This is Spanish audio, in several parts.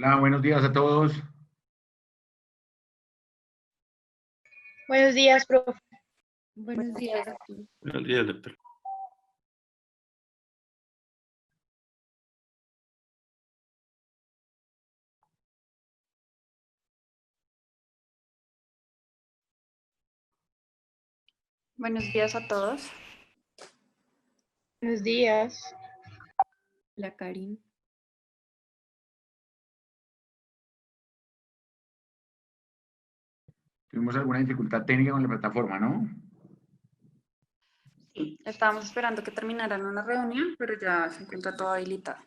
Hola, buenos días a todos. Buenos días, profe. Buenos días, doctor. Buenos días, doctor. Buenos días a todos. Buenos días. Hola, Karin. Tuvimos alguna dificultad técnica con la plataforma, ¿no? Sí, estábamos esperando que terminaran una reunión, pero ya se encuentra todo habilitado.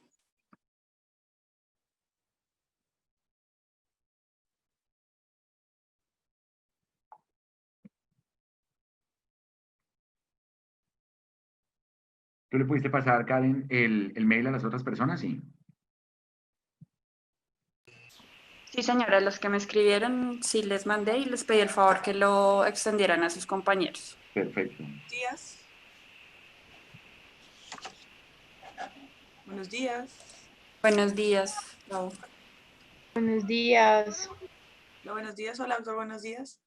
¿Tú le pudiste pasar, Karen, el mail a las otras personas? Sí. Sí, señora, los que me escribieron, sí les mandé y les pedí el favor que lo extendieran a sus compañeros. Perfecto. Días. Buenos días. Buenos días, Lau. Buenos días. Hola, buenos días. Hola, doctor, buenos días.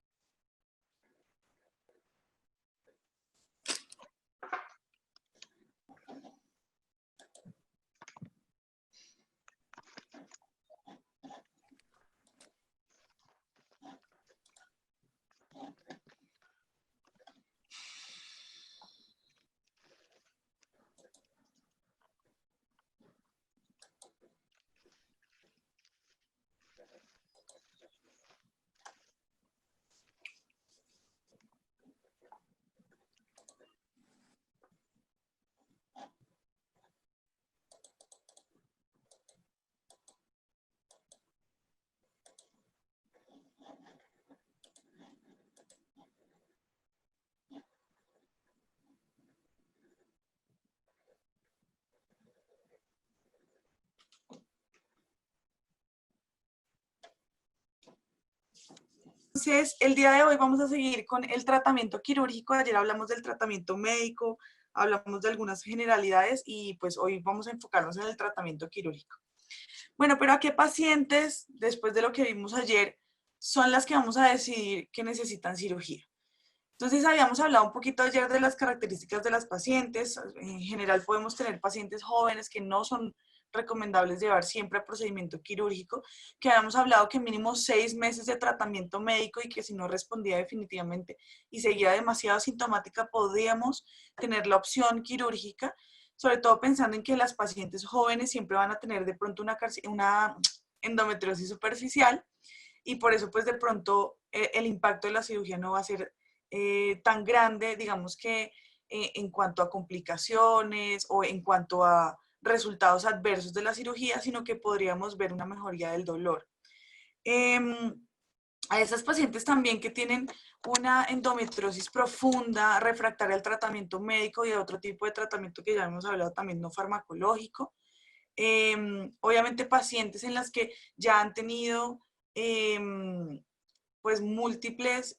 Entonces, el día de hoy vamos a seguir con el tratamiento quirúrgico. Ayer hablamos del tratamiento médico, hablamos de algunas generalidades y pues hoy vamos a enfocarnos en el tratamiento quirúrgico. Bueno, pero ¿a qué pacientes, después de lo que vimos ayer, son las que vamos a decidir que necesitan cirugía? Entonces, habíamos hablado un poquito ayer de las características de las pacientes. En general podemos tener pacientes jóvenes que no son recomendables llevar siempre a procedimiento quirúrgico, que habíamos hablado que mínimo 6 meses de tratamiento médico y que si no respondía definitivamente y seguía demasiado sintomática, podíamos tener la opción quirúrgica, sobre todo pensando en que las pacientes jóvenes siempre van a tener de pronto una endometriosis superficial y por eso pues de pronto el impacto de la cirugía no va a ser tan grande, digamos que en cuanto a complicaciones o en cuanto a resultados adversos de la cirugía, sino que podríamos ver una mejoría del dolor. A esas pacientes también que tienen una endometriosis profunda, refractaria al tratamiento médico y a otro tipo de tratamiento que ya hemos hablado también no farmacológico. Obviamente pacientes en las que ya han tenido pues múltiples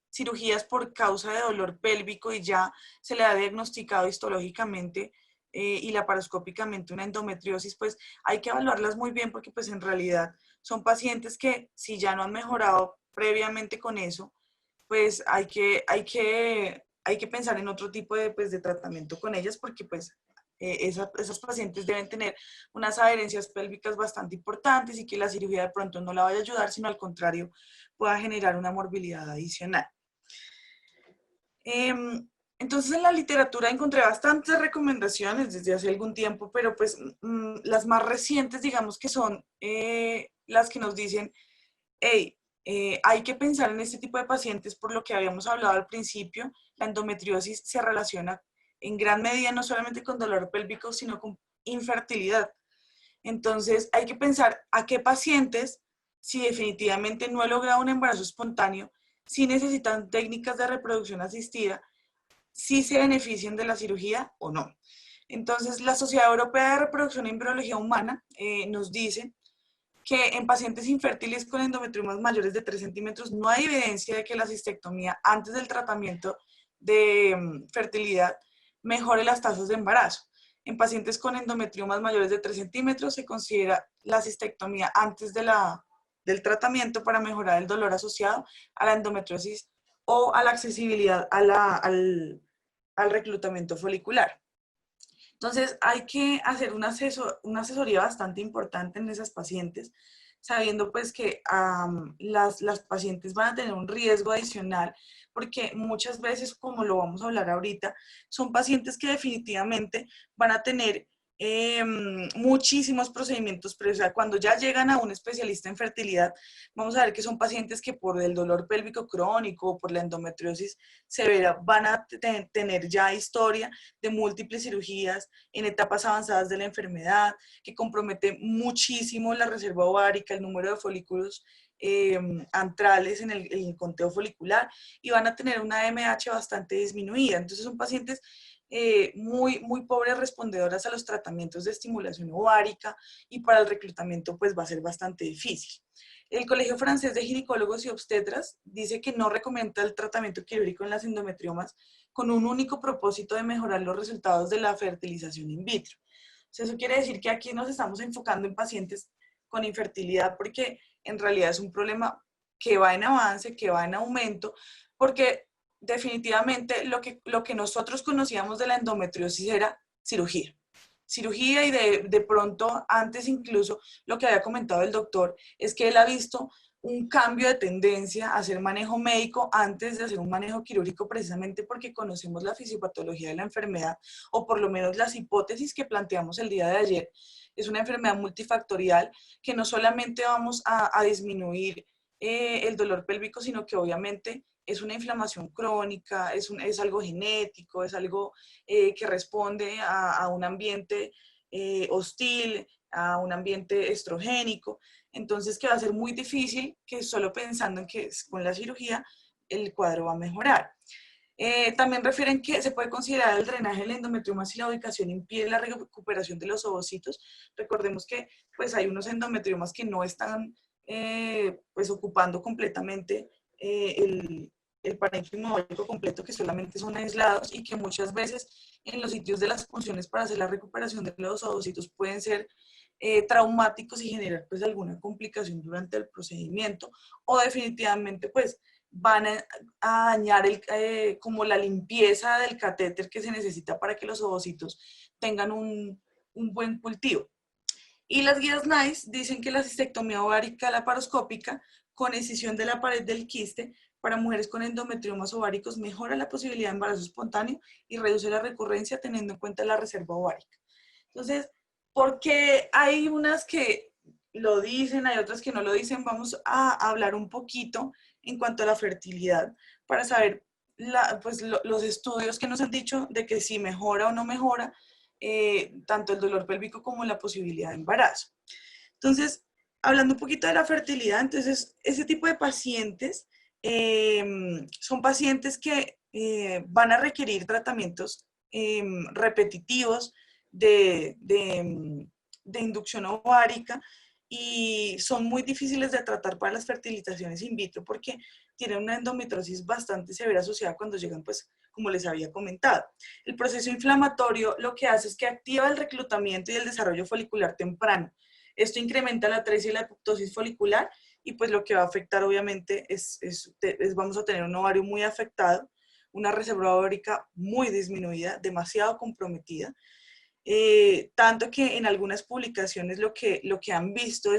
cirugías por causa de dolor pélvico y ya se le ha diagnosticado histológicamente y laparoscópicamente una endometriosis, pues hay que evaluarlas muy bien porque pues en realidad son pacientes que si ya no han mejorado previamente con eso, pues hay que pensar en otro tipo de, pues, de tratamiento con ellas porque pues esas pacientes deben tener unas adherencias pélvicas bastante importantes y que la cirugía de pronto no la vaya a ayudar, sino al contrario, pueda generar una morbilidad adicional. Entonces en la literatura encontré bastantes recomendaciones desde hace algún tiempo, pero pues las más recientes digamos que son las que nos dicen, hey, hay que pensar en este tipo de pacientes por lo que habíamos hablado al principio. La endometriosis se relaciona en gran medida no solamente con dolor pélvico, sino con infertilidad. Entonces hay que pensar a qué pacientes, si definitivamente no he logrado un embarazo espontáneo, si necesitan técnicas de reproducción asistida, si se benefician de la cirugía o no. Entonces la Sociedad Europea de Reproducción y Embriología Humana nos dice que en pacientes infértiles con endometriomas mayores de 3 centímetros no hay evidencia de que la cistectomía antes del tratamiento de fertilidad mejore las tasas de embarazo. En pacientes con endometriomas mayores de 3 centímetros se considera la cistectomía antes del tratamiento para mejorar el dolor asociado a la endometriosis o a la accesibilidad al reclutamiento folicular. Entonces hay que hacer una asesoría bastante importante en esas pacientes, sabiendo pues que las pacientes van a tener un riesgo adicional, porque muchas veces, como lo vamos a hablar ahorita, son pacientes que definitivamente van a tener muchísimos procedimimientos, pero o sea, cuando ya llegan a un especialista en fertilidad, vamos a ver que son pacientes que por el dolor pélvico crónico o por la endometriosis severa van a tener ya historia de múltiples cirugías en etapas avanzadas de la enfermedad, que compromete muchísimo la reserva ovárica, el número de folículos antrales en el conteo folicular, y van a tener una AMH bastante disminuida. Entonces son pacientes muy pobres respondedoras a los tratamientos de estimulación ovárica, y para el reclutamiento pues va a ser bastante difícil. El Colegio Francés de Ginecólogos y Obstetras dice que no recomienda el tratamiento quirúrgico en las endometriomas con un único propósito de mejorar los resultados de la fertilización in vitro. Entonces, eso quiere decir que aquí nos estamos enfocando en pacientes con infertilidad, porque en realidad es un problema que va en avance, que va en aumento, porque definitivamente lo que nosotros conocíamos de la endometriosis era cirugía. Cirugía, y de pronto, antes incluso, lo que había comentado el doctor es que él ha visto un cambio de tendencia a hacer manejo médico antes de hacer un manejo quirúrgico, precisamente porque conocemos la fisiopatología de la enfermedad, o por lo menos las hipótesis que planteamos el día de ayer. Es una enfermedad multifactorial que no solamente vamos a disminuir el dolor pélvico, sino que obviamente es una inflamación crónica, es algo genético, es algo que responde a un ambiente hostil, a un ambiente estrogénico. Entonces, que va a ser muy difícil que solo pensando en que con la cirugía el cuadro va a mejorar. También refieren que se puede considerar el drenaje del endometrioma si la ubicación impide la recuperación de los ovocitos. Recordemos que pues, hay unos endometriomas que no están pues, ocupando completamente el parénquima ovárico completo, que solamente son aislados, y que muchas veces en los sitios de las punciones para hacer la recuperación de los ovocitos pueden ser traumáticos y generar pues alguna complicación durante el procedimiento, o definitivamente pues van a dañar como la limpieza del catéter que se necesita para que los ovocitos tengan un buen cultivo. Y las guías NICE dicen que la cistectomía ovárica laparoscópica con excisión de la pared del quiste para mujeres con endometriomas ováricos mejora la posibilidad de embarazo espontáneo y reduce la recurrencia teniendo en cuenta la reserva ovárica. Entonces, porque hay unas que lo dicen, hay otras que no lo dicen, vamos a hablar un poquito en cuanto a la fertilidad para saber pues, los estudios que nos han dicho de que si mejora o no mejora tanto el dolor pélvico como la posibilidad de embarazo. Entonces, hablando un poquito de la fertilidad, entonces ese tipo de pacientes son pacientes que van a requerir tratamientos repetitivos de inducción ovárica, y son muy difíciles de tratar para las fertilizaciones in vitro porque tienen una endometriosis bastante severa asociada cuando llegan, pues, como les había comentado. El proceso inflamatorio lo que hace es que activa el reclutamiento y el desarrollo folicular temprano. Esto incrementa la atresia y la apoptosis folicular, y pues lo que va a afectar obviamente vamos a tener un ovario muy afectado, una reserva ovárica muy disminuida, demasiado comprometida. Tanto que en algunas publicaciones lo que han visto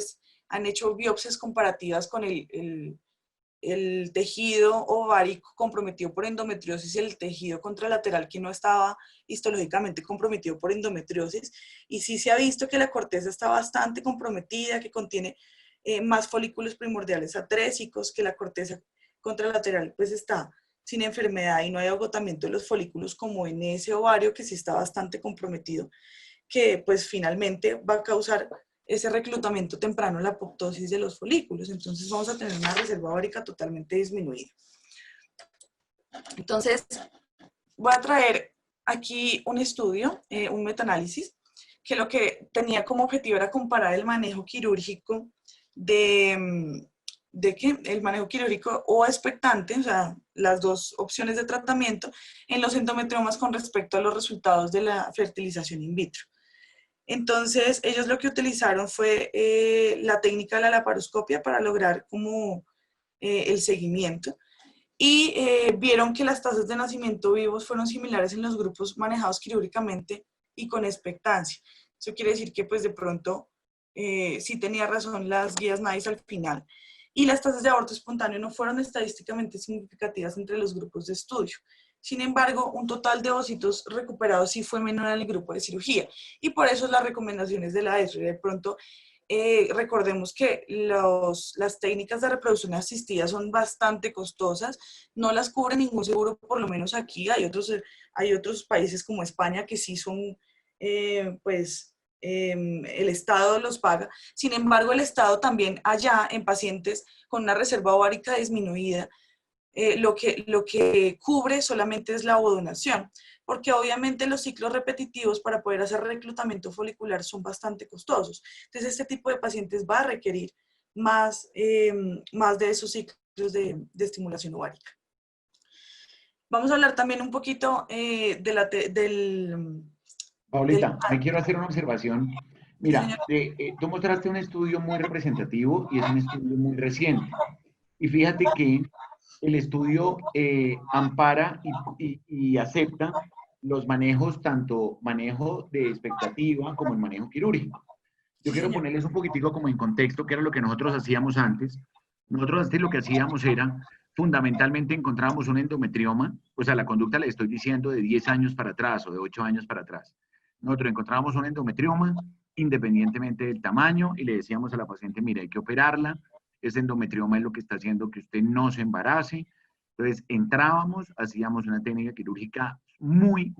han hecho biopsias comparativas con el tejido ovárico comprometido por endometriosis y el tejido contralateral que no estaba histológicamente comprometido por endometriosis, y sí se ha visto que la corteza está bastante comprometida, que contiene más folículos primordiales atrésicos, que la corteza contralateral pues está sin enfermedad y no hay agotamiento de los folículos como en ese ovario que sí está bastante comprometido, que pues finalmente va a causar ese reclutamiento temprano, la apoptosis de los folículos. Entonces vamos a tener una reserva ovárica totalmente disminuida. Entonces voy a traer aquí un estudio, un metaanálisis, que lo que tenía como objetivo era comparar el manejo quirúrgico de de que el manejo quirúrgico o expectante, o sea, las dos opciones de tratamiento en los endometriomas con respecto a los resultados de la fertilización in vitro. Entonces, ellos lo que utilizaron fue la técnica de la laparoscopia para lograr como el seguimiento y vieron que las tasas de nacimiento vivos fueron similares en los grupos manejados quirúrgicamente y con expectancia. Eso quiere decir que pues de pronto sí tenía razón las guías NICE al final. Y las tasas de aborto espontáneo no fueron estadísticamente significativas entre los grupos de estudio. Sin embargo, un total de ovocitos recuperados sí fue menor en el grupo de cirugía. Y por eso las recomendaciones de la ESRE. De pronto, recordemos que las técnicas de reproducción asistida son bastante costosas, no las cubre ningún seguro, por lo menos aquí. Hay otros países como España que sí son, el Estado los paga. Sin embargo, el Estado también allá en pacientes con una reserva ovárica disminuida, lo que cubre solamente es la ovodonación, porque obviamente los ciclos repetitivos para poder hacer reclutamiento folicular son bastante costosos. Entonces, este tipo de pacientes va a requerir más de esos ciclos de estimulación ovárica. Vamos a hablar también un poquito Paulita, me quiero hacer una observación. Mira, Sí, tú mostraste un estudio muy representativo y es un estudio muy reciente. Y fíjate que el estudio ampara y acepta los manejos, tanto manejo de expectativa como el manejo quirúrgico. Yo sí, quiero señor. ponerles un poquitico como en contexto, que era lo que nosotros hacíamos antes. Nosotros antes lo que hacíamos era, fundamentalmente encontrábamos un endometrioma, pues a la conducta le estoy diciendo de 10 años para atrás o de 8 años para atrás. Nosotros encontrábamos un endometrioma independientemente del tamaño y le decíamos a la paciente, mira, hay que operarla, ese endometrioma es lo que está haciendo que usted no se embarace. Entonces entrábamos, hacíamos una técnica quirúrgica muy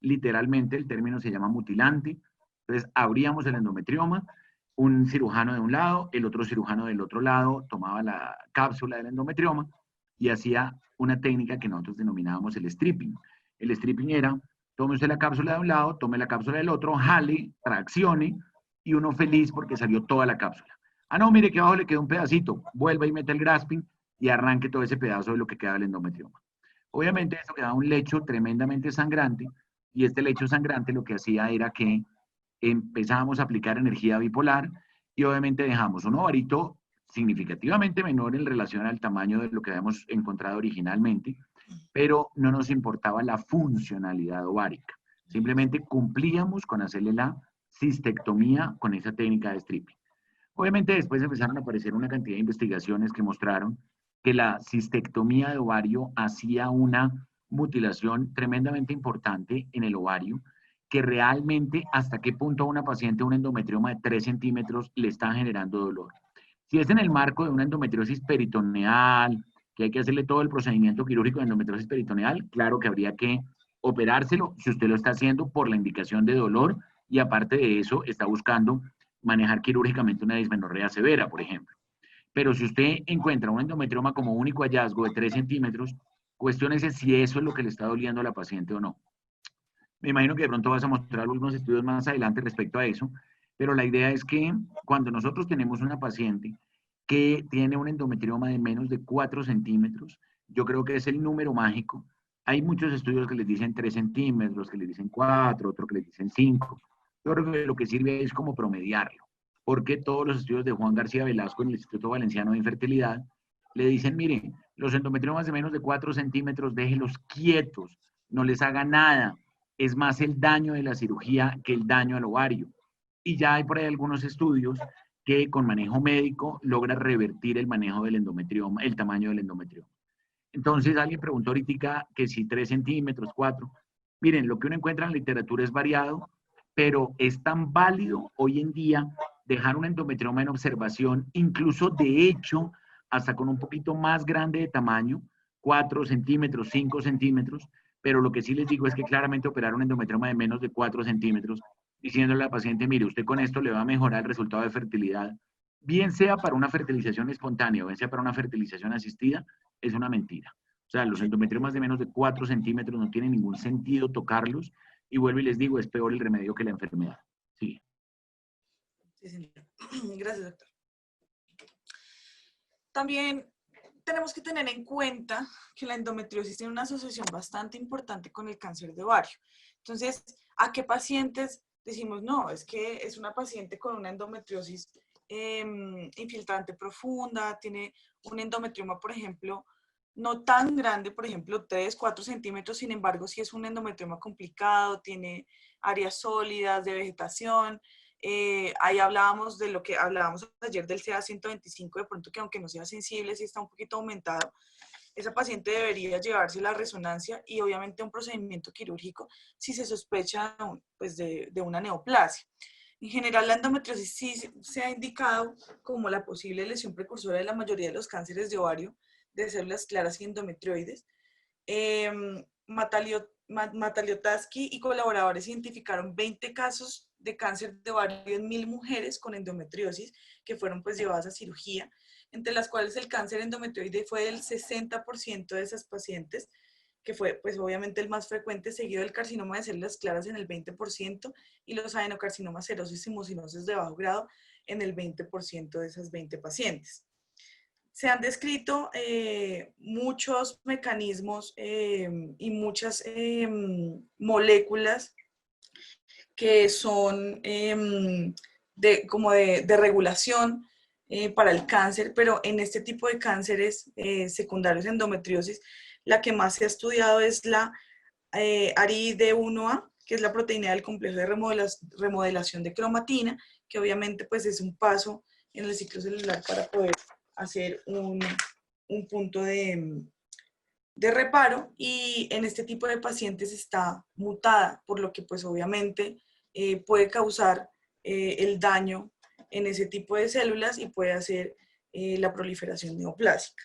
literalmente, el término se llama mutilante. Entonces abríamos el endometrioma, un cirujano de un lado, el otro cirujano del otro lado tomaba la cápsula del endometrioma y hacía una técnica que nosotros denominábamos el stripping. El stripping era, tome usted la cápsula de un lado, tome la cápsula del otro, jale, traccione y uno feliz porque salió toda la cápsula. Ah, no, mire que abajo le quedó un pedacito, vuelva y mete el grasping y arranque todo ese pedazo de lo que queda del endometrioma. Obviamente eso quedaba un lecho tremendamente sangrante y este lecho sangrante lo que hacía era que empezábamos a aplicar energía bipolar y obviamente dejamos un ovarito significativamente menor en relación al tamaño de lo que habíamos encontrado originalmente, pero no nos importaba la funcionalidad ovárica. Simplemente cumplíamos con hacerle la cistectomía con esa técnica de stripping. Obviamente después empezaron a aparecer una cantidad de investigaciones que mostraron que la cistectomía de ovario hacía una mutilación tremendamente importante en el ovario, que realmente hasta qué punto a una paciente un endometrioma de 3 centímetros le está generando dolor. Si es en el marco de una endometriosis peritoneal, que hay que hacerle todo el procedimiento quirúrgico de endometriosis peritoneal, claro que habría que operárselo si usted lo está haciendo por la indicación de dolor y aparte de eso está buscando manejar quirúrgicamente una dismenorrea severa, por ejemplo. Pero si usted encuentra un endometrioma como único hallazgo de 3 centímetros, cuestiónese si eso es lo que le está doliendo a la paciente o no. Me imagino que de pronto vas a mostrar algunos estudios más adelante respecto a eso, pero la idea es que cuando nosotros tenemos una paciente que tiene un endometrioma de menos de 4 centímetros, yo creo que es el número mágico. Hay muchos estudios que les dicen 3 centímetros, que les dicen 4, otros que les dicen 5. Yo creo que lo que sirve es como promediarlo, porque todos los estudios de Juan García Velasco en el Instituto Valenciano de Infertilidad le dicen, miren, los endometriomas de menos de 4 centímetros, déjenlos quietos, no les haga nada. Es más el daño de la cirugía que el daño al ovario. Y ya hay por ahí algunos estudios que con manejo médico logra revertir el manejo del endometrioma, el tamaño del endometrioma. Entonces alguien preguntó ahorita que si 3 centímetros, 4. Miren, lo que uno encuentra en la literatura es variado, pero es tan válido hoy en día dejar un endometrioma en observación, incluso de hecho, hasta con un poquito más grande de tamaño, 4 centímetros, 5 centímetros, pero lo que sí les digo es que claramente operar un endometrioma de menos de 4 centímetros, diciéndole a la paciente, mire, usted con esto le va a mejorar el resultado de fertilidad, bien sea para una fertilización espontánea o bien sea para una fertilización asistida, es una mentira. O sea, los endometriomas de menos de 4 centímetros no tiene ningún sentido tocarlos y vuelvo y les digo, es peor el remedio que la enfermedad. Sí. Sí, señor. Gracias, doctor. También tenemos que tener en cuenta que la endometriosis tiene una asociación bastante importante con el cáncer de ovario. Entonces, ¿a qué pacientes decimos, no, es que es una paciente con una endometriosis infiltrante profunda, tiene un endometrioma, por ejemplo, no tan grande, por ejemplo, 3, 4 centímetros, sin embargo, sí es un endometrioma complicado, tiene áreas sólidas de vegetación. Ahí hablábamos de lo que hablábamos ayer del CA125, de pronto que aunque no sea sensible, sí está un poquito aumentado. Esa paciente debería llevarse la resonancia y obviamente un procedimiento quirúrgico si se sospecha pues, de una neoplasia. En general, la endometriosis sí se ha indicado como la posible lesión precursora de la mayoría de los cánceres de ovario, de células claras y endometrioides. Mataliotaski y colaboradores identificaron 20 casos de cáncer de ovario en 1000 mujeres con endometriosis que fueron pues llevadas a cirugía, entre las cuales el cáncer endometrioide fue del 60% de esas pacientes, que fue pues obviamente el más frecuente, seguido del carcinoma de células claras en el 20% y los adenocarcinomas serosos y mucinosos de bajo grado en el 20% de esas 20 pacientes. Se han descrito muchos mecanismos y muchas moléculas que son de regulación para el cáncer, pero en este tipo de cánceres secundarios de endometriosis, la que más se ha estudiado es la ARID1A, que es la proteína del complejo de remodelación de cromatina, que obviamente pues es un paso en el ciclo celular para poder hacer un punto de reparo, y en este tipo de pacientes está mutada, por lo que pues obviamente puede causar el daño en ese tipo de células y puede hacer la proliferación neoplásica.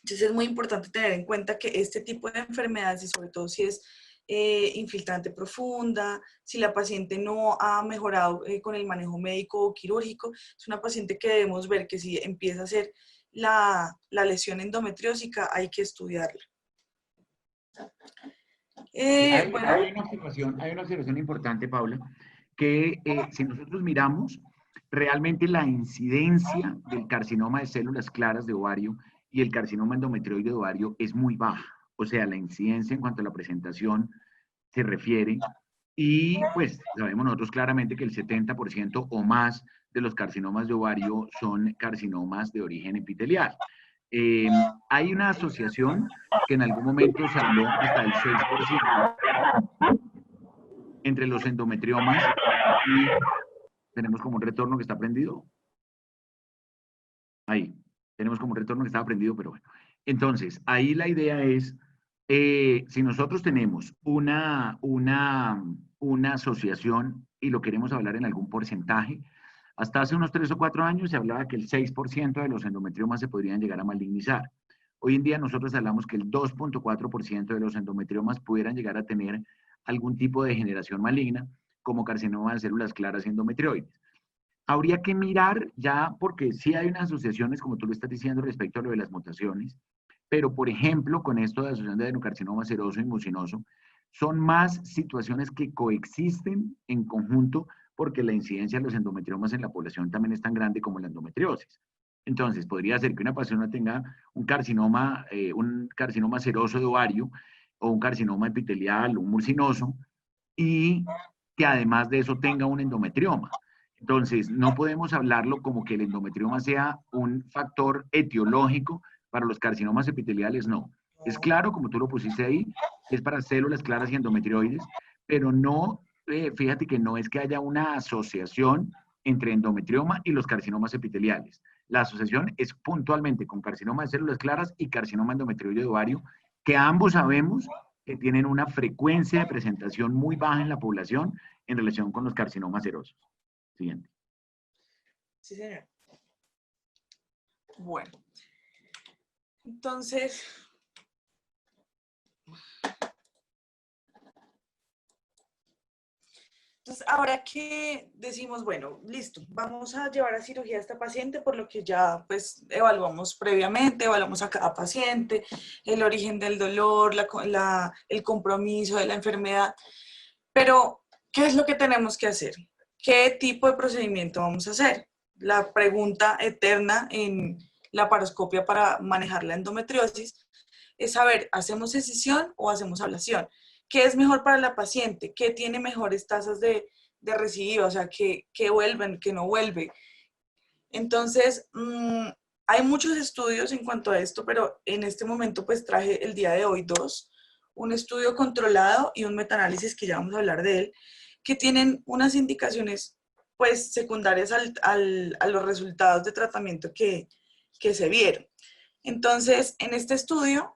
Entonces es muy importante tener en cuenta que este tipo de enfermedades, y sobre todo si es infiltrante profunda, si la paciente no ha mejorado con el manejo médico o quirúrgico, es una paciente que debemos ver que si empieza a hacer la lesión endometriósica hay que estudiarla. Hay Bueno, hay una observación importante, Paula, que si nosotros miramos, realmente la incidencia del carcinoma de células claras de ovario y el carcinoma endometrioide de ovario es muy baja. O sea, la incidencia en cuanto a la presentación se refiere, y pues sabemos nosotros claramente que el 70% o más de los carcinomas de ovario son carcinomas de origen epitelial. Hay una asociación que en algún momento se habló hasta del 6% entre los endometriomas y tenemos como un retorno que está prendido. Ahí, tenemos como un retorno que está prendido, pero bueno. Entonces, ahí la idea es, si nosotros tenemos una asociación y lo queremos hablar en algún porcentaje, hasta hace unos 3 o 4 años se hablaba que el 6% de los endometriomas se podrían llegar a malignizar. Hoy en día nosotros hablamos que el 2.4% de los endometriomas pudieran llegar a tener algún tipo de degeneración maligna, como carcinoma de células claras y endometrioides. Habría que mirar ya, porque sí hay unas asociaciones, como tú lo estás diciendo, respecto a lo de las mutaciones, pero por ejemplo, con esto de asociación de adenocarcinoma seroso y mucinoso, son más situaciones que coexisten en conjunto porque la incidencia de los endometriomas en la población también es tan grande como la endometriosis. Entonces, podría ser que una persona tenga un carcinoma seroso de ovario o un carcinoma epitelial o un mucinoso y que además de eso tenga un endometrioma. Entonces, no podemos hablarlo como que el endometrioma sea un factor etiológico para los carcinomas epiteliales, no. Es claro, como tú lo pusiste ahí, es para células claras y endometrioides, pero no, fíjate que no es que haya una asociación entre endometrioma y los carcinomas epiteliales. La asociación es puntualmente con carcinoma de células claras y carcinoma endometrioide de ovario, que ambos sabemos que tienen una frecuencia de presentación muy baja en la población en relación con los carcinomas serosos. Siguiente. sí, señor. Bueno, entonces, ahora que decimos, bueno, listo, vamos a llevar a cirugía a esta paciente, por lo que ya pues evaluamos previamente, evaluamos a cada paciente, el origen del dolor, el compromiso de la enfermedad, pero ¿qué es lo que tenemos que hacer? ¿Qué tipo de procedimiento vamos a hacer? La pregunta eterna en laparoscopia para manejar la endometriosis, es saber, ¿hacemos excisión o hacemos ablación? ¿Qué es mejor para la paciente? ¿Qué tiene mejores tasas de recidiva? O sea, ¿qué vuelven, qué no vuelve? Entonces, hay muchos estudios en cuanto a esto, pero en este momento pues traje el día de hoy dos, un estudio controlado y un metaanálisis que ya vamos a hablar de él, que tienen unas indicaciones pues secundarias a los resultados de tratamiento que se vieron. Entonces, en este estudio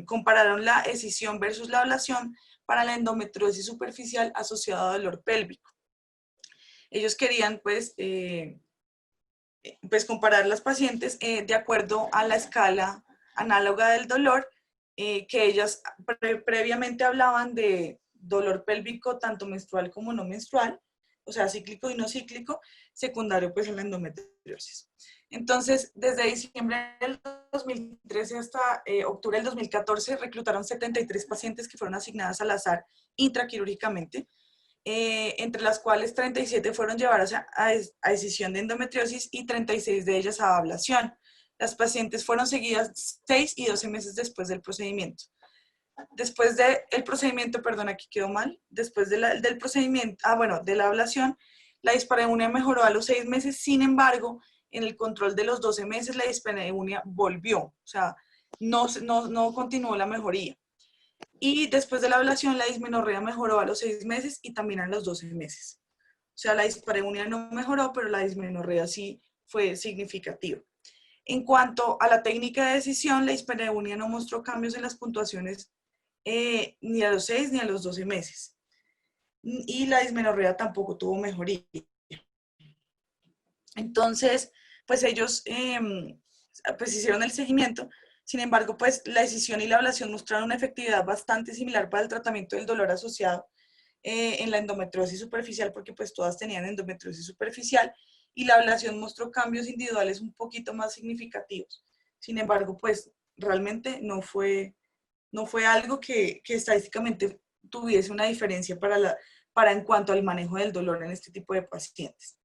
compararon la excisión versus la ablación para la endometriosis superficial asociada a dolor pélvico. Ellos querían pues comparar las pacientes de acuerdo a la escala análoga del dolor, que ellas previamente hablaban de dolor pélvico tanto menstrual como no menstrual, o sea, cíclico y no cíclico, secundario pues en la endometriosis. Entonces, desde diciembre del 2013 hasta octubre del 2014, reclutaron 73 pacientes que fueron asignadas al azar intraquirúrgicamente, entre las cuales 37 fueron llevadas a excisión de endometriosis y 36 de ellas a ablación. Las pacientes fueron seguidas 6 y 12 meses después del procedimiento. Después del procedimiento, perdón, aquí quedó mal, después del procedimiento, de la ablación, la dispareunia mejoró a los 6 meses, sin embargo, en el control de los 12 meses la dispareunia volvió, o sea, no continuó la mejoría. Y después de la ablación, la dismenorrea mejoró a los 6 meses y también a los 12 meses. O sea, la dispareunia no mejoró, pero la dismenorrea sí fue significativa. En cuanto a la técnica de decisión, la dispareunia no mostró cambios en las puntuaciones ni a los 6 ni a los 12 meses. Y la dismenorrea tampoco tuvo mejoría. Entonces, pues ellos pues hicieron el seguimiento. Sin embargo, pues la excisión y la ablación mostraron una efectividad bastante similar para el tratamiento del dolor asociado en la endometriosis superficial, porque pues todas tenían endometriosis superficial, y la ablación mostró cambios individuales un poquito más significativos. Sin embargo, pues realmente no fue algo que estadísticamente tuviese una diferencia para en cuanto al manejo del dolor en este tipo de pacientes.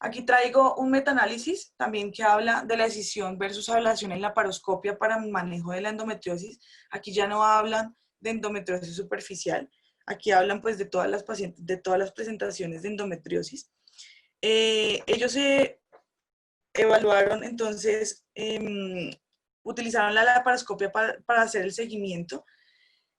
Aquí traigo un metaanálisis también que habla de la excisión versus ablación en laparoscopia para el manejo de la endometriosis. Aquí ya no hablan de endometriosis superficial, aquí hablan pues de todas las pacientes, de todas las presentaciones de endometriosis. Ellos evaluaron entonces, utilizaron la laparoscopia para hacer el seguimiento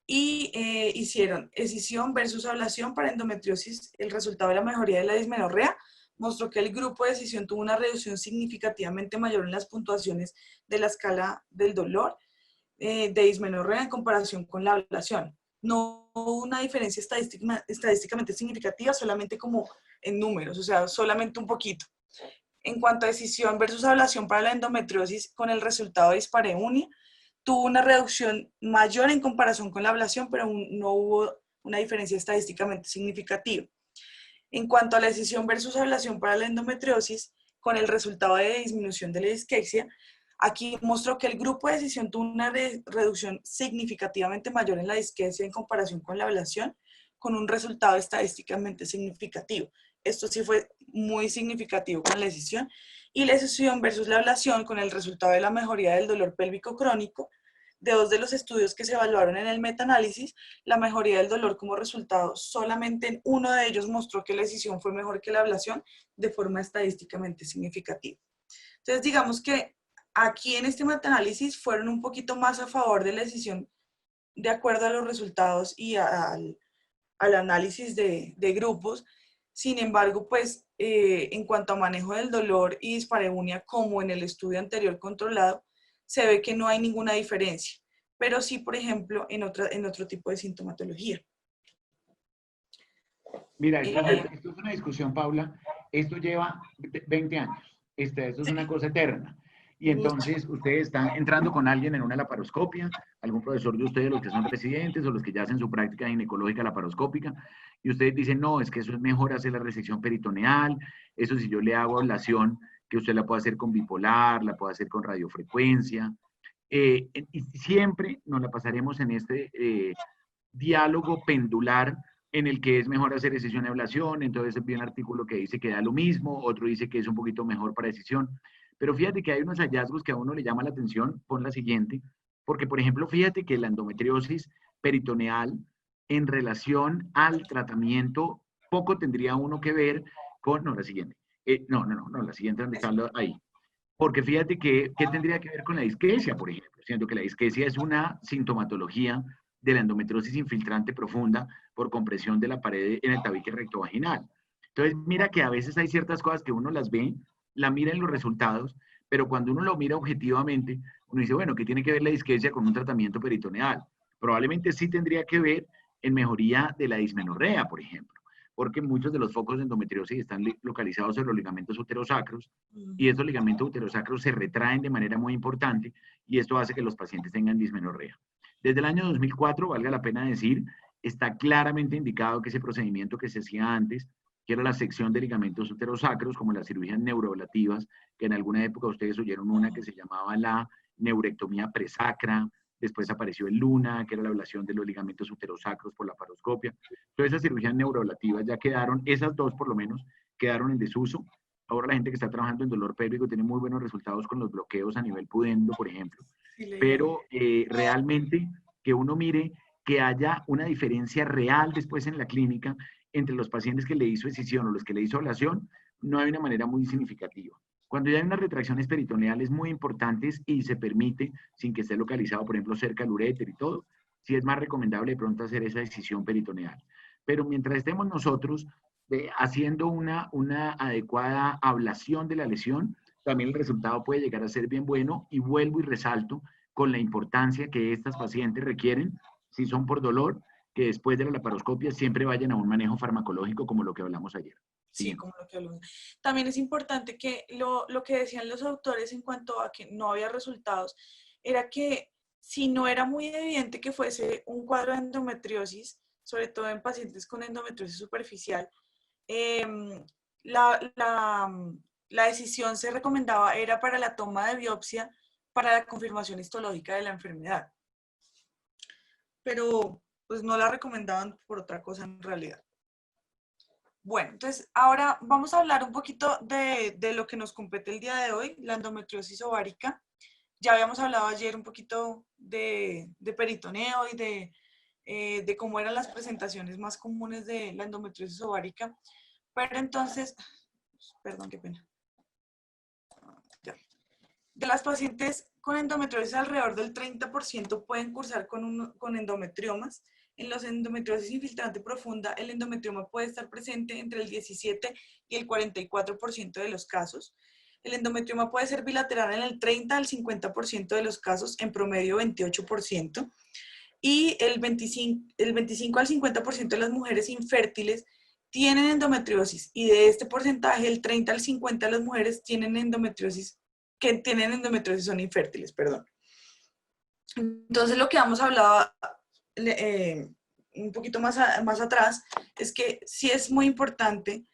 y hicieron excisión versus ablación para endometriosis. El resultado de la mejoría de la dismenorrea mostró que el grupo de decisión tuvo una reducción significativamente mayor en las puntuaciones de la escala del dolor de dismenorrea en comparación con la ablación. No hubo una diferencia estadísticamente significativa, solamente como en números, o sea, solamente un poquito. En cuanto a decisión versus ablación para la endometriosis, con el resultado de dispareunia, tuvo una reducción mayor en comparación con la ablación, pero no hubo una diferencia estadísticamente significativa. En cuanto a la decisión versus ablación para la endometriosis, con el resultado de disminución de la disquexia, aquí mostró que el grupo de decisión tuvo una reducción significativamente mayor en la disquexia en comparación con la ablación, con un resultado estadísticamente significativo. Esto sí fue muy significativo con la decisión. Y la decisión versus la ablación, con el resultado de la mejoría del dolor pélvico crónico, de 2 de los estudios que se evaluaron en el metaanálisis, la mejoría del dolor como resultado, solamente en uno de ellos mostró que la decisión fue mejor que la ablación de forma estadísticamente significativa. Entonces, digamos que aquí en este metaanálisis fueron un poquito más a favor de la decisión de acuerdo a los resultados y al análisis de grupos. Sin embargo, pues en cuanto a manejo del dolor y dispareunia, como en el estudio anterior controlado, se ve que no hay ninguna diferencia, pero sí, por ejemplo, en otro tipo de sintomatología. Mira, esto es una discusión, Paula. Esto lleva 20 años. Esto es una cosa eterna. Y entonces ustedes están entrando con alguien en una laparoscopia, algún profesor de ustedes, los que son residentes o los que ya hacen su práctica ginecológica laparoscópica, y ustedes dicen, no, es que eso es mejor hacer la resección peritoneal, eso si yo le hago ablación, que usted la puede hacer con bipolar, la puede hacer con radiofrecuencia, y siempre nos la pasaremos en este diálogo pendular en el que es mejor hacer decisión de ablación, entonces vi un artículo que dice que da lo mismo, otro dice que es un poquito mejor para decisión, pero fíjate que hay unos hallazgos que a uno le llama la atención, pon la siguiente, porque por ejemplo, fíjate que la endometriosis peritoneal en relación al tratamiento, poco tendría uno que ver con, no, la siguiente, no, la siguiente donde está ahí, porque fíjate que, ¿qué tendría que ver con la disquesia, por ejemplo? Siendo que la disquesia es una sintomatología de la endometriosis infiltrante profunda por compresión de la pared en el tabique rectovaginal. Entonces, mira que a veces hay ciertas cosas que uno las ve, la mira en los resultados, pero cuando uno lo mira objetivamente, uno dice, bueno, ¿qué tiene que ver la disquesia con un tratamiento peritoneal? Probablemente sí tendría que ver en mejoría de la dismenorrea, por ejemplo, porque muchos de los focos de endometriosis están localizados en los ligamentos uterosacros y estos ligamentos uterosacros se retraen de manera muy importante y esto hace que los pacientes tengan dismenorrea. Desde el año 2004, valga la pena decir, está claramente indicado que ese procedimiento que se hacía antes, que era la sección de ligamentos uterosacros, como las cirugías neuroablativas, que en alguna época ustedes oyeron una que se llamaba la neurectomía presacra, después apareció el LUNA, que era la ablación de los ligamentos uterosacros por la paroscopia. Todas esas cirugías neuroablativas ya quedaron, esas dos por lo menos, quedaron en desuso. Ahora la gente que está trabajando en dolor pélvico tiene muy buenos resultados con los bloqueos a nivel pudendo, por ejemplo. Pero realmente que uno mire que haya una diferencia real después en la clínica entre los pacientes que le hizo decisión o los que le hizo ablación, no hay una manera muy significativa. Cuando ya hay unas retracciones peritoneales muy importantes y se permite, sin que esté localizado, por ejemplo, cerca del uréter y todo, sí es más recomendable de pronto hacer esa decisión peritoneal. Pero mientras estemos nosotros haciendo una adecuada ablación de la lesión, también el resultado puede llegar a ser bien bueno y vuelvo y resalto con la importancia que estas pacientes requieren, si son por dolor, que después de la laparoscopia siempre vayan a un manejo farmacológico como lo que hablamos ayer. Sí, como lo que hablamos. También es importante que lo que decían los autores en cuanto a que no había resultados, era que si no era muy evidente que fuese un cuadro de endometriosis, sobre todo en pacientes con endometriosis superficial, la decisión se recomendaba era para la toma de biopsia para la confirmación histológica de la enfermedad. Pero pues no la recomendaban por otra cosa en realidad. Bueno, entonces ahora vamos a hablar un poquito de lo que nos compete el día de hoy, la endometriosis ovárica. Ya habíamos hablado ayer un poquito de peritoneo y de cómo eran las presentaciones más comunes de la endometriosis ovárica. Pero entonces, perdón, qué pena. Ya. De las pacientes con endometriosis, alrededor del 30% pueden cursar con endometriomas. En los endometriosis infiltrante profunda, el endometrioma puede estar presente entre el 17 y el 44% de los casos. El endometrioma puede ser bilateral en el 30 al 50% de los casos, en promedio 28%. Y el 25 al 50% de las mujeres infértiles tienen endometriosis. Y de este porcentaje, el 30 al 50% de las mujeres tienen endometriosis, son infértiles, perdón. Entonces, lo que hemos hablado un poquito más atrás es que sí es muy importante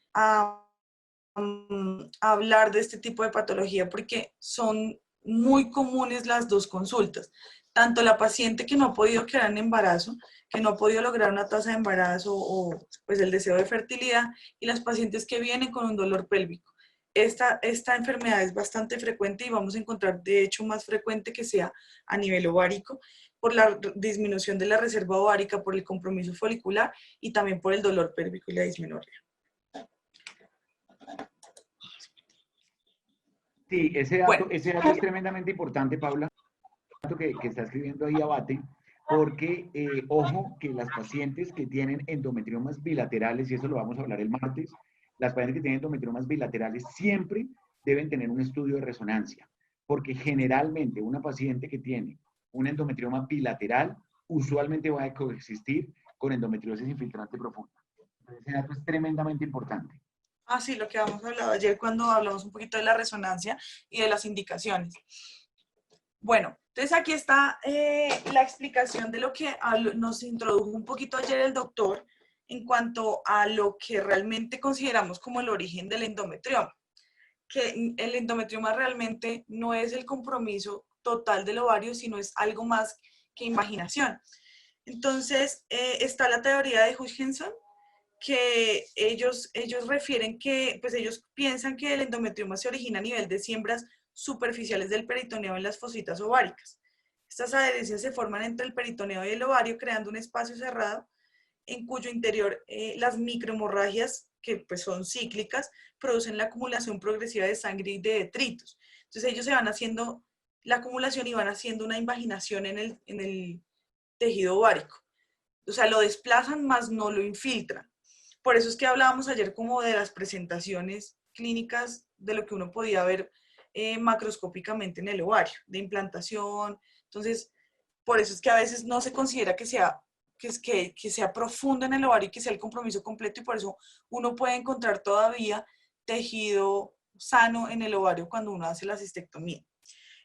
hablar de este tipo de patología porque son muy comunes las dos consultas. Tanto la paciente que no ha podido quedar en embarazo, que no ha podido lograr una tasa de embarazo o pues el deseo de fertilidad, y las pacientes que vienen con un dolor pélvico. Esta enfermedad es bastante frecuente y vamos a encontrar, de hecho, más frecuente que sea a nivel ovárico por la disminución de la reserva ovárica, por el compromiso folicular y también por el dolor pélvico y la dismenorrea. Sí, ese dato es tremendamente importante, Paula, que está escribiendo ahí Abate, porque ojo que las pacientes que tienen endometriomas bilaterales, y eso lo vamos a hablar el martes, las pacientes que tienen endometriomas bilaterales siempre deben tener un estudio de resonancia, porque generalmente una paciente que tiene un endometrioma bilateral usualmente va a coexistir con endometriosis infiltrante profunda. Ese dato es tremendamente importante. Ah, sí, lo que habíamos hablado ayer cuando hablamos un poquito de la resonancia y de las indicaciones. Bueno, entonces aquí está la explicación de lo que nos introdujo un poquito ayer el doctor en cuanto a lo que realmente consideramos como el origen del endometrioma. Que el endometrioma realmente no es el compromiso total del ovario, sino es algo más que imaginación. Entonces, está la teoría de Hutchinson, que ellos refieren que, pues ellos piensan que el endometrioma se origina a nivel de siembras superficiales del peritoneo en las fositas ováricas. Estas adherencias se forman entre el peritoneo y el ovario, creando un espacio cerrado en cuyo interior las microhemorragias, que pues son cíclicas, producen la acumulación progresiva de sangre y de detritos. Entonces ellos se van haciendo la acumulación y van haciendo una invaginación en el tejido ovárico. O sea, lo desplazan, más no lo infiltran. Por eso es que hablábamos ayer como de las presentaciones clínicas de lo que uno podía ver macroscópicamente en el ovario, de implantación. Entonces, por eso es que a veces no se considera que sea profundo en el ovario y que sea el compromiso completo, y por eso uno puede encontrar todavía tejido sano en el ovario cuando uno hace la cistectomía.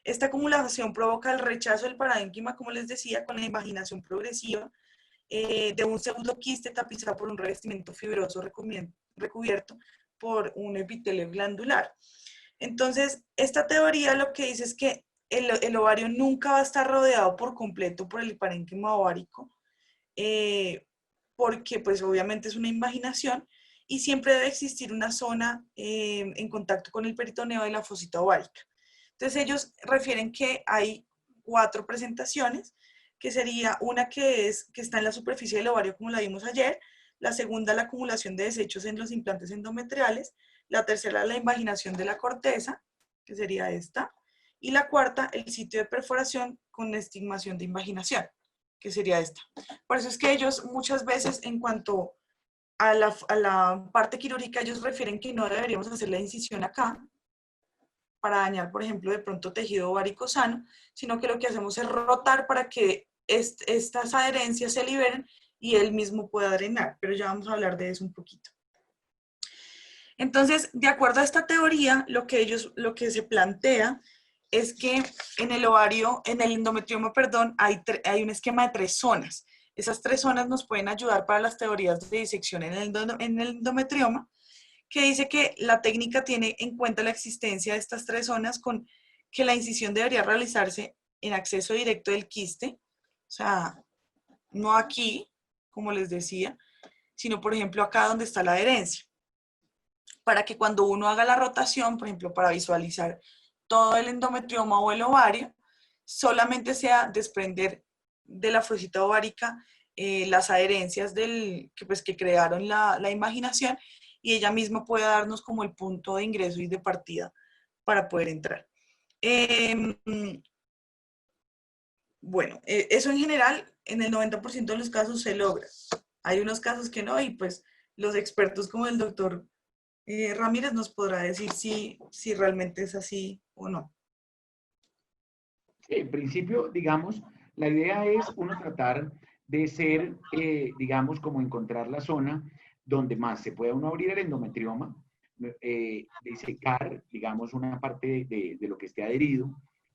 Esta acumulación provoca el rechazo del parénquima, como les decía, con la invaginación progresiva de un pseudoquiste tapizado por un revestimiento fibroso recubierto por un epitelio glandular. Entonces, esta teoría lo que dice es que el ovario nunca va a estar rodeado por completo por el parénquima ovárico, porque pues obviamente es una invaginación, y siempre debe existir una zona en contacto con el peritoneo de la fosita ovárica. Entonces ellos refieren que hay 4 presentaciones, que sería una que está en la superficie del ovario, como la vimos ayer; la segunda, la acumulación de desechos en los implantes endometriales; la tercera, la invaginación de la corteza, que sería esta; y la cuarta, el sitio de perforación con estigmación de invaginación, que sería esta. Por eso es que ellos muchas veces, en cuanto a la parte quirúrgica, ellos refieren que no deberíamos hacer la incisión acá para dañar, por ejemplo, de pronto tejido ovárico sano, sino que lo que hacemos es rotar para que estas adherencias se liberen y él mismo pueda drenar, pero ya vamos a hablar de eso un poquito. Entonces, de acuerdo a esta teoría, lo que se plantea es que en el ovario, en el endometrioma, perdón, hay un esquema de 3 zonas. Esas 3 zonas nos pueden ayudar para las teorías de disección en el endometrioma, que dice que la técnica tiene en cuenta la existencia de estas 3 zonas, con que la incisión debería realizarse en acceso directo del quiste, o sea, no aquí, como les decía, sino por ejemplo acá donde está la adherencia, para que cuando uno haga la rotación, por ejemplo, para visualizar todo el endometrioma o el ovario, solamente sea desprender de la fosita ovárica las adherencias que crearon la imaginación, y ella misma puede darnos como el punto de ingreso y de partida para poder entrar. Bueno, eso en general, en el 90% de los casos se logra. Hay unos casos que no, y pues los expertos como el doctor Ramírez nos podrá decir si realmente es así o no. Sí, en principio, digamos, la idea es uno tratar de ser, digamos, como encontrar la zona donde más se pueda uno abrir el endometrioma, disecar, digamos, una parte de lo que esté adherido,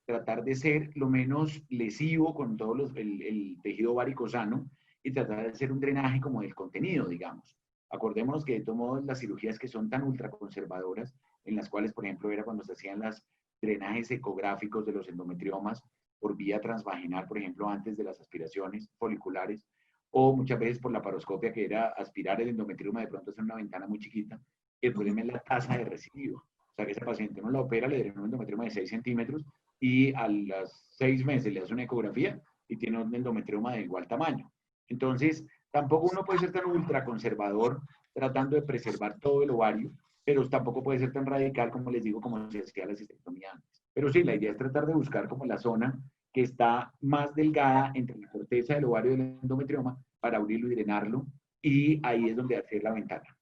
tratar de ser lo menos lesivo con todo el tejido ovárico sano, y tratar de hacer un drenaje como del contenido, digamos. Acordémonos que de todos modos las cirugías que son tan ultraconservadoras, en las cuales, por ejemplo, era cuando se hacían las drenajes ecográficos de los endometriomas por vía transvaginal, por ejemplo, antes de las aspiraciones foliculares, o muchas veces por la paroscopia, que era aspirar el endometrioma, de pronto hacer una ventana muy chiquita. El problema es la tasa de recidivo. O sea, que ese paciente uno la opera, le drena un endometrioma de 6 centímetros, y a los 6 meses le hace una ecografía y tiene un endometrioma de igual tamaño. Entonces, tampoco uno puede ser tan ultraconservador tratando de preservar todo el ovario, pero tampoco puede ser tan radical, como les digo, como se hacía la cistectomía antes. Pero sí, la idea es tratar de buscar como la zona que está más delgada entre la corteza del ovario y el endometrioma para abrirlo y drenarlo, y ahí es donde hacer la ventana.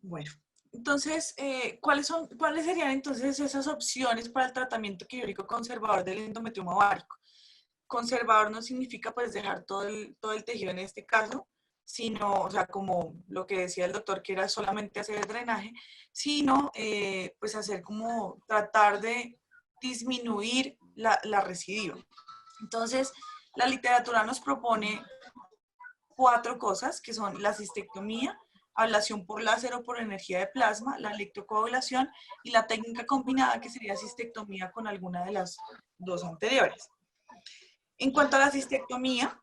Bueno, entonces, ¿cuáles serían entonces esas opciones para el tratamiento quirúrgico conservador del endometrioma ovárico? Conservador no significa pues dejar todo el tejido en este caso, sino, o sea, como lo que decía el doctor, que era solamente hacer el drenaje, sino pues hacer como tratar de disminuir la recidiva. Entonces, la literatura nos propone 4 cosas, que son la cistectomía, ablación por láser o por energía de plasma, la electrocoagulación y la técnica combinada, que sería cistectomía con alguna de las 2 anteriores. En cuanto a la cistectomía,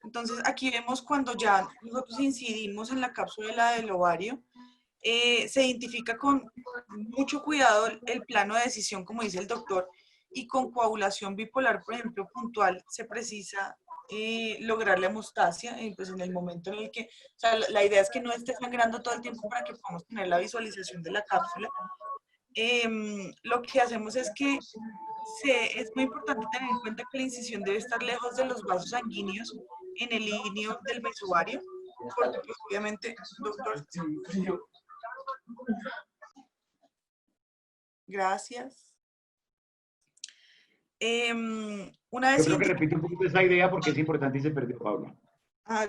Entonces, aquí vemos cuando ya nosotros incidimos en la cápsula del ovario, se identifica con mucho cuidado el plano de decisión, como dice el doctor, y con coagulación bipolar, por ejemplo, puntual, se precisa lograr la hemostasia, pues en el momento en el que, o sea, la idea es que no esté sangrando todo el tiempo para que podamos tener la visualización de la cápsula. Lo que hacemos es que es muy importante tener en cuenta que la incisión debe estar lejos de los vasos sanguíneos en el línea del mesovario, porque pues obviamente, doctor, gracias. Una Yo vez creo que repite un poquito esa idea porque es importante y se perdió, Paula.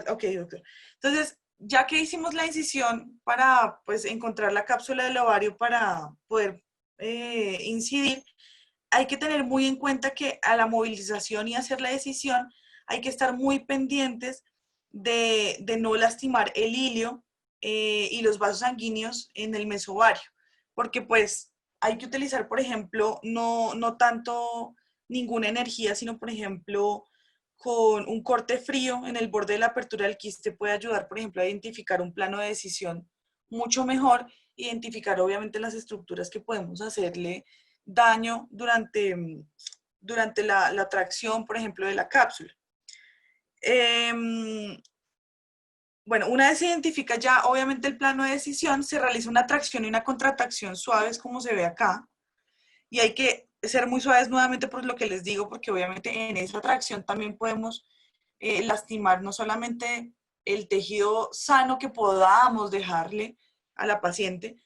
ok, doctor. Entonces, ya que hicimos la incisión para pues encontrar la cápsula del ovario para poder incidir, hay que tener muy en cuenta que a la movilización y hacer la decisión hay que estar muy pendientes de no lastimar el hilio y los vasos sanguíneos en el mesovario, porque pues hay que utilizar, por ejemplo, no tanto ninguna energía, sino por ejemplo con un corte frío en el borde de la apertura del quiste puede ayudar, por ejemplo, a identificar un plano de decisión mucho mejor, identificar obviamente las estructuras que podemos hacerle daño durante la tracción, por ejemplo, de la cápsula. Bueno, una vez se identifica ya obviamente el plano de decisión, se realiza una tracción y una contracción suaves como se ve acá. Y hay que ser muy suaves nuevamente por lo que les digo, porque obviamente en esa tracción también podemos lastimar no solamente el tejido sano que podamos dejarle a la paciente,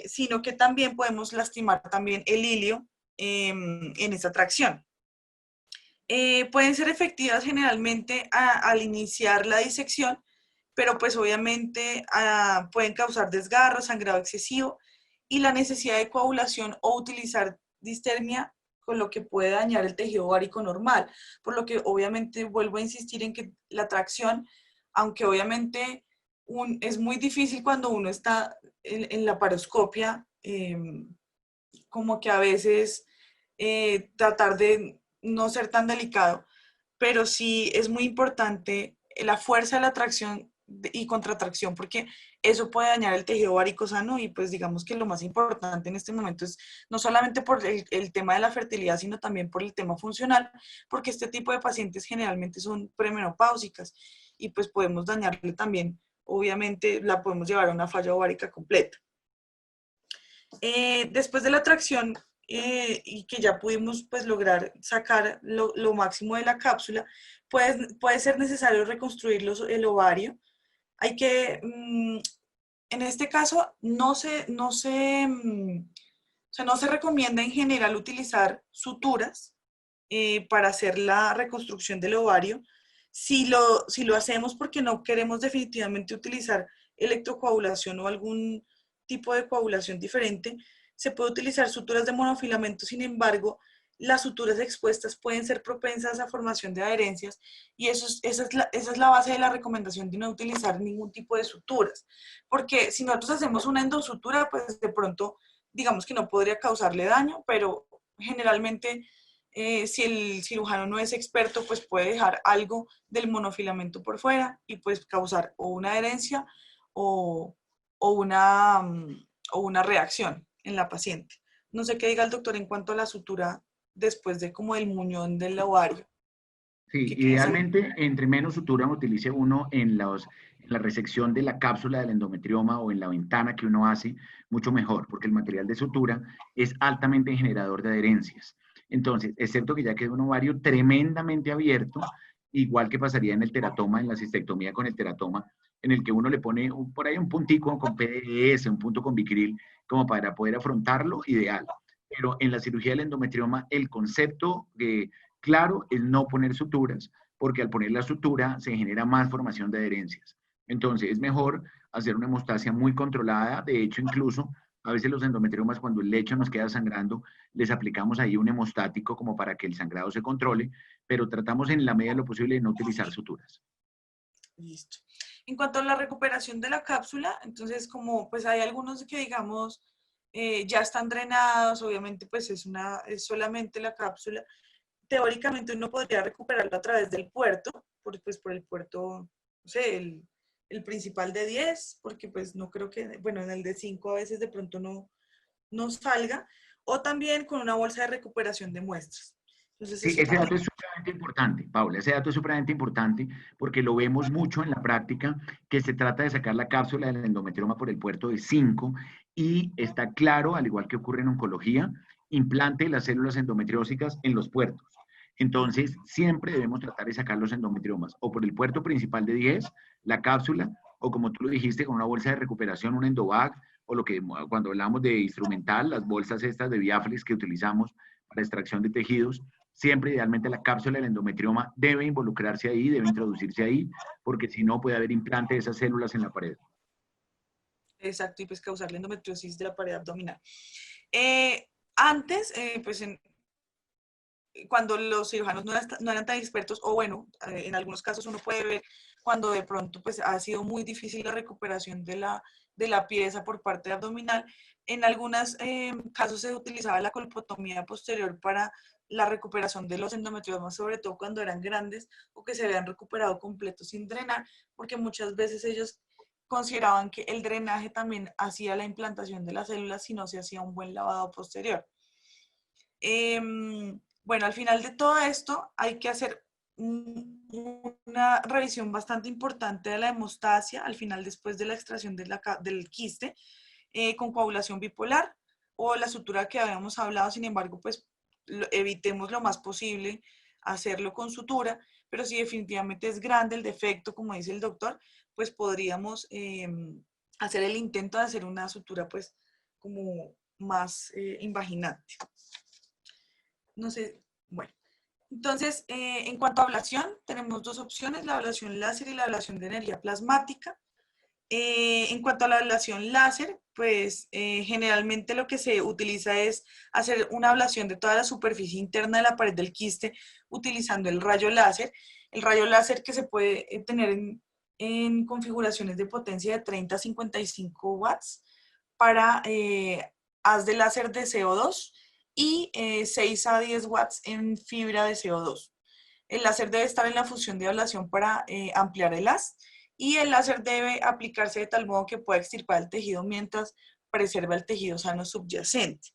sino que también podemos lastimar también el hilio en esa tracción. Pueden ser efectivas generalmente al iniciar la disección, pero pues obviamente pueden causar desgarro, sangrado excesivo y la necesidad de coagulación o utilizar distermia, con lo que puede dañar el tejido ovárico normal. Por lo que obviamente vuelvo a insistir en que la tracción, aunque obviamente es muy difícil cuando uno está en la paroscopia, como que a veces tratar de no ser tan delicado, pero sí es muy importante la fuerza de la tracción y contratracción, porque eso puede dañar el tejido ovárico sano y pues digamos que lo más importante en este momento es no solamente por el tema de la fertilidad, sino también por el tema funcional, porque este tipo de pacientes generalmente son premenopáusicas y pues podemos dañarle también, obviamente la podemos llevar a una falla ovárica completa. Después de la tracción y que ya pudimos pues lograr sacar lo máximo de la cápsula, puede ser necesario reconstruir el ovario. Hay que, en este caso, no se recomienda en general utilizar suturas para hacer la reconstrucción del ovario. Si lo hacemos porque no queremos definitivamente utilizar electrocoagulación o algún tipo de coagulación diferente, se puede utilizar suturas de monofilamento. Sin embargo, las suturas expuestas pueden ser propensas a formación de adherencias y esa es la base de la recomendación de no utilizar ningún tipo de suturas. Porque si nosotros hacemos una endosutura, pues de pronto digamos que no podría causarle daño, pero generalmente si el cirujano no es experto, pues puede dejar algo del monofilamento por fuera y pues causar o una adherencia o, o una reacción en la paciente. No sé qué diga el doctor en cuanto a la sutura después de como el muñón del ovario. Sí, idealmente, entre menos sutura utilice uno en la resección de la cápsula del endometrioma o en la ventana que uno hace, mucho mejor, porque el material de sutura es altamente generador de adherencias. Entonces, excepto que ya quede un ovario tremendamente abierto, igual que pasaría en el teratoma, en la cistectomía con el teratoma, en el que uno le pone por ahí un puntico con PDS, un punto con Vicryl, como para poder afrontarlo, ideal. Pero en la cirugía del endometrioma, el concepto de claro es no poner suturas, porque al poner la sutura se genera más formación de adherencias. Entonces es mejor hacer una hemostasia muy controlada. De hecho, incluso a veces los endometriomas, cuando el lecho nos queda sangrando, les aplicamos ahí un hemostático como para que el sangrado se controle, pero tratamos en la medida de lo posible de no utilizar suturas. Listo. En cuanto a la recuperación de la cápsula, entonces como pues hay algunos que digamos ya están drenados, obviamente pues es solamente la cápsula. Teóricamente uno podría recuperarlo a través del puerto, pues, por el puerto, no sé, el principal de 10, porque pues no creo que, bueno, en el de 5 a veces de pronto no salga, o también con una bolsa de recuperación de muestras. Entonces, Sí, eso ese también. dato es supremamente importante, Paula, ese dato es supremamente importante porque lo vemos mucho en la práctica, que se trata de sacar la cápsula del endometrioma por el puerto de 5 y está claro, al igual que ocurre en oncología, implante las células endometriósicas en los puertos. Entonces, siempre debemos tratar de sacar los endometriomas o por el puerto principal de 10, la cápsula, o como tú lo dijiste, con una bolsa de recuperación, un endobag, o lo que cuando hablamos de instrumental, las bolsas estas de Biaflex que utilizamos para extracción de tejidos, siempre idealmente la cápsula del endometrioma debe involucrarse ahí, debe introducirse ahí, porque si no puede haber implante de esas células en la pared. Exacto, y pues causar la endometriosis de la pared abdominal. Antes, pues cuando los cirujanos no eran tan expertos, o bueno, en algunos casos uno puede ver cuando de pronto pues ha sido muy difícil la recuperación de la pieza por parte abdominal, en algunos casos se utilizaba la colpotomía posterior para la recuperación de los endometriomas, sobre todo cuando eran grandes o que se habían recuperado completos sin drenar, porque muchas veces ellos consideraban que el drenaje también hacía la implantación de las células si no se hacía un buen lavado posterior. Bueno, al final de todo esto hay que hacer una revisión bastante importante de la hemostasia al final después de la extracción del quiste con coagulación bipolar o la sutura que habíamos hablado. Sin embargo, pues evitemos lo más posible hacerlo con sutura, pero si definitivamente es grande el defecto, como dice el doctor, pues podríamos hacer el intento de hacer una sutura pues como más invaginante. No sé, bueno. Entonces, en cuanto a ablación, tenemos dos opciones, la ablación láser y la ablación de energía plasmática. En cuanto a la ablación láser, pues generalmente lo que se utiliza es hacer una ablación de toda la superficie interna de la pared del quiste utilizando el rayo láser. El rayo láser que se puede tener en configuraciones de potencia de 30 a 55 watts para haz de láser de CO2 y 6 a 10 watts en fibra de CO2. El láser debe estar en la función de ablación para ampliar el haz y el láser debe aplicarse de tal modo que pueda extirpar el tejido mientras preserva el tejido sano subyacente.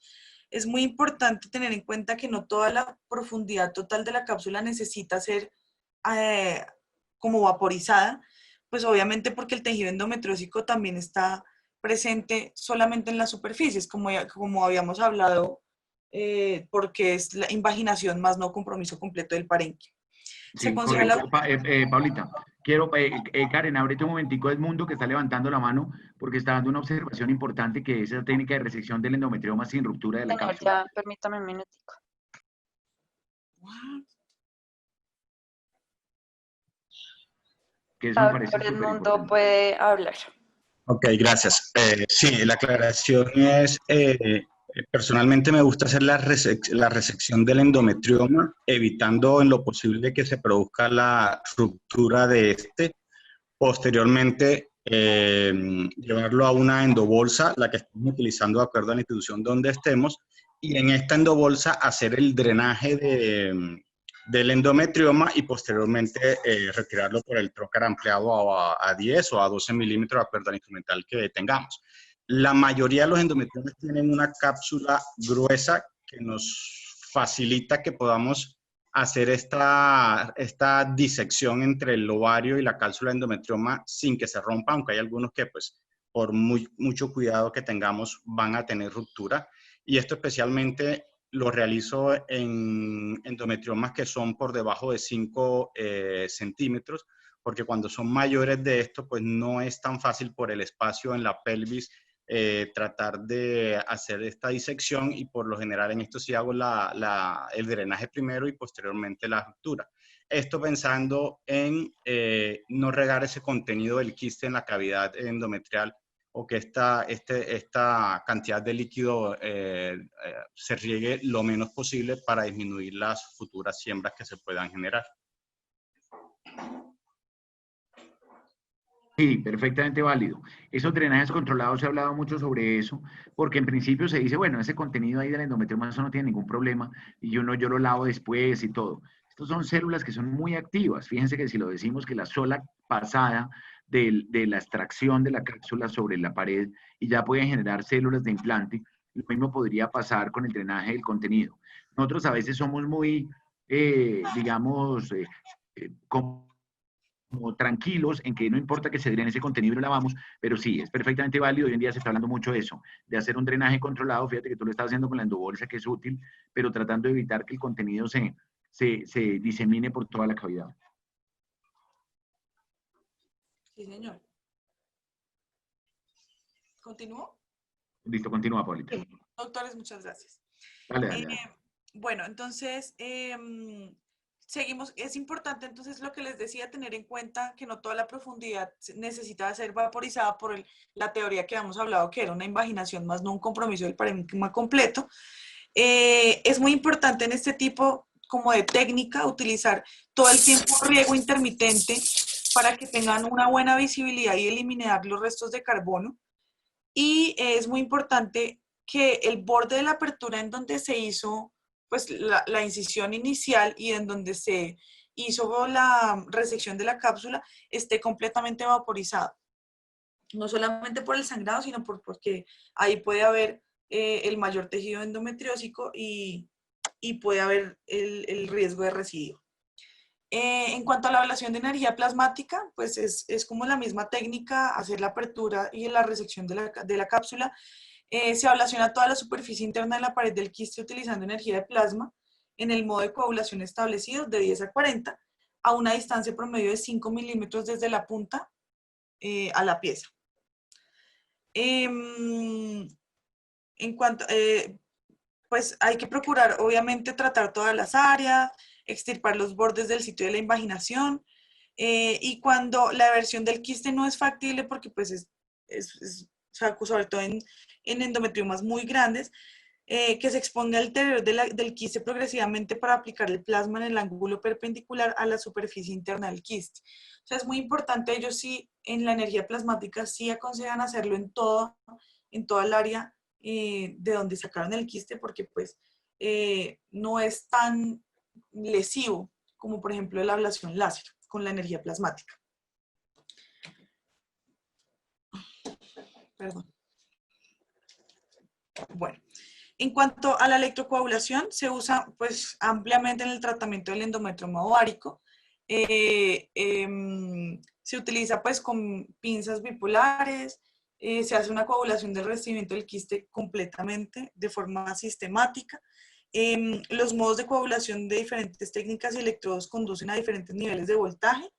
Es muy importante tener en cuenta que no toda la profundidad total de la cápsula necesita ser como vaporizada, pues obviamente porque el tejido endometriósico también está presente solamente en las superficies, como habíamos hablado, porque es la invaginación más no compromiso completo del parénquima. Se Sí, considera correcto. Paulita, quiero, Karen, ábrete un momentico Edmundo que está levantando la mano porque está dando una observación importante que es esa técnica de resección del endometrioma sin ruptura de la Señor, cápsula. ya permítame un minutico. Que eso me parece Doctor súper Edmundo importante. puede hablar. Ok, gracias. Sí, la aclaración es, personalmente me gusta hacer la resección del endometrioma, evitando en lo posible que se produzca la ruptura de este. Posteriormente, llevarlo a una endobolsa, la que estamos utilizando de acuerdo a la institución donde estemos, y en esta endobolsa hacer el drenaje del endometrioma y posteriormente retirarlo por el trocar ampliado a 10 o a 12 milímetros de acuerdo al instrumental que tengamos. La mayoría de los endometriomas tienen una cápsula gruesa que nos facilita que podamos hacer esta disección entre el ovario y la cápsula endometrioma sin que se rompa, aunque hay algunos que pues por mucho cuidado que tengamos van a tener ruptura. Y esto especialmente lo realizo en endometriomas que son por debajo de 5 centímetros, porque cuando son mayores de esto, pues no es tan fácil por el espacio en la pelvis tratar de hacer esta disección, y por lo general en esto sí hago el drenaje primero y posteriormente la ruptura. Esto pensando en no regar ese contenido del quiste en la cavidad endometrial, o que esta cantidad de líquido se riegue lo menos posible para disminuir las futuras siembras que se puedan generar. Sí, perfectamente válido. Esos drenajes controlados, se ha hablado mucho sobre eso, porque en principio se dice, bueno, ese contenido ahí del endometrioma, eso no tiene ningún problema, y yo lo lavo después y todo. Estas son células que son muy activas. Fíjense que si lo decimos que la sola pasada de la extracción de la cápsula sobre la pared y ya pueden generar células de implante, lo mismo podría pasar con el drenaje del contenido. Nosotros a veces somos muy, digamos, como tranquilos en que no importa que se drene ese contenido y lo lavamos, pero sí, es perfectamente válido. Hoy en día se está hablando mucho de eso, de hacer un drenaje controlado. Fíjate que tú lo estás haciendo con la endobolsa, que es útil, pero tratando de evitar que el contenido se disemine por toda la cavidad. Sí, señor. ¿Continúo? Listo, continúa, Paulita. Doctores, muchas gracias. Dale, dale, dale. Bueno, entonces, seguimos. Es importante, entonces, lo que les decía, tener en cuenta que no toda la profundidad necesita ser vaporizada por la teoría que habíamos hablado, que era una invaginación más no un compromiso del parénquima completo. Es muy importante en este tipo como de técnica utilizar todo el tiempo riego intermitente para que tengan una buena visibilidad y eliminar los restos de carbono. Y es muy importante que el borde de la apertura en donde se hizo pues, la incisión inicial y en donde se hizo la resección de la cápsula esté completamente vaporizado. No solamente por el sangrado, sino porque ahí puede haber el mayor tejido endometriósico y puede haber el riesgo de residuo. En cuanto a la ablación de energía plasmática, pues es como la misma técnica, hacer la apertura y la resección de la cápsula. Se ablaciona toda la superficie interna de la pared del quiste utilizando energía de plasma en el modo de coagulación establecido de 10 a 40 a una distancia promedio de 5 milímetros desde la punta a la pieza. En cuanto, pues hay que procurar obviamente tratar todas las áreas, extirpar los bordes del sitio de la invaginación y cuando la eversión del quiste no es factible porque pues sobre todo en endometriomas muy grandes, que se exponga al interior del quiste progresivamente para aplicar el plasma en el ángulo perpendicular a la superficie interna del quiste. O sea, es muy importante, ellos sí, en la energía plasmática sí aconsejan hacerlo en toda el área de donde sacaron el quiste porque pues no es tan lesivo como por ejemplo la ablación láser con la energía plasmática. Perdón. Bueno, en cuanto a la electrocoagulación, se usa pues ampliamente en el tratamiento del endometrioma ovárico. Se utiliza pues con pinzas bipolares, se hace una coagulación del revestimiento del quiste completamente de forma sistemática. Los modos de coagulación de diferentes técnicas y electrodos conducen a diferentes niveles de voltaje,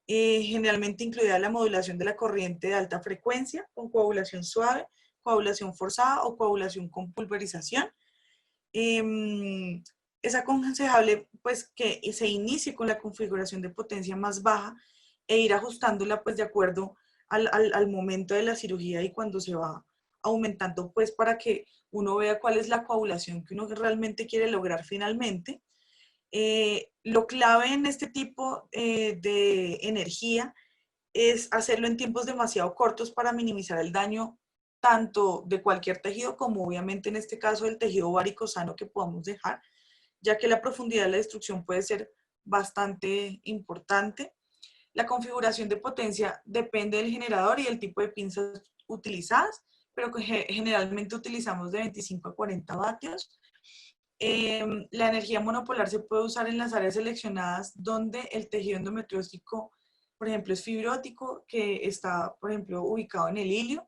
generalmente incluida la modulación de la corriente de alta frecuencia con coagulación suave, coagulación forzada o coagulación con pulverización. Es aconsejable pues que se inicie con la configuración de potencia más baja e ir ajustándola pues de acuerdo al momento de la cirugía y cuando se va aumentando pues para que uno vea cuál es la coagulación que uno realmente quiere lograr finalmente. Lo clave en este tipo de energía es hacerlo en tiempos demasiado cortos para minimizar el daño tanto de cualquier tejido como obviamente en este caso del tejido ovárico sano que podamos dejar, ya que la profundidad de la destrucción puede ser bastante importante. La configuración de potencia depende del generador y el tipo de pinzas utilizadas, pero generalmente utilizamos de 25 a 40 vatios. La energía monopolar se puede usar en las áreas seleccionadas donde el tejido endometriósico, por ejemplo, es fibrótico, que está, por ejemplo, ubicado en el hilio.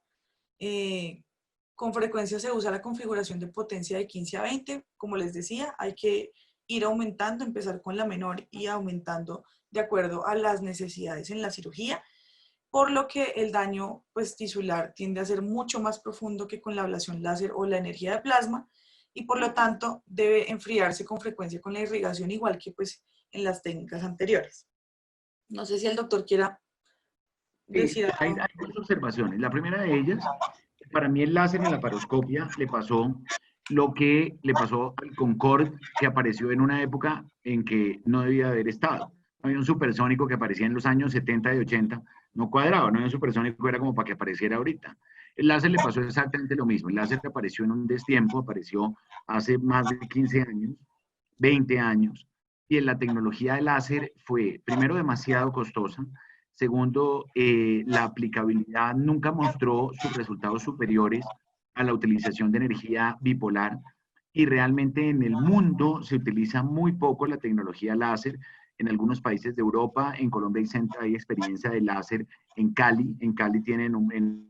Con frecuencia se usa la configuración de potencia de 15 a 20. Como les decía, hay que ir aumentando, empezar con la menor y aumentando de acuerdo a las necesidades en la cirugía, por lo que el daño pues, tisular tiende a ser mucho más profundo que con la ablación láser o la energía de plasma y por lo tanto debe enfriarse con frecuencia con la irrigación, igual que pues, en las técnicas anteriores. No sé si el doctor quiera decir algo. Hay dos observaciones. La primera de ellas, para mí el láser en la laparoscopia le pasó lo que le pasó al Concorde, que apareció en una época en que no debía haber estado. Había un supersónico que aparecía en los años 70 y 80, no cuadrado, no había un supersónico, era como para que apareciera ahorita. El láser le pasó exactamente lo mismo. El láser apareció en un destiempo, apareció hace más de 15 años, 20 años, y en la tecnología de láser fue, primero, demasiado costosa. Segundo, la aplicabilidad nunca mostró sus resultados superiores a la utilización de energía bipolar. Y realmente en el mundo se utiliza muy poco la tecnología láser. En algunos países de Europa, en Colombia hay experiencia de láser en Cali. En Cali tienen en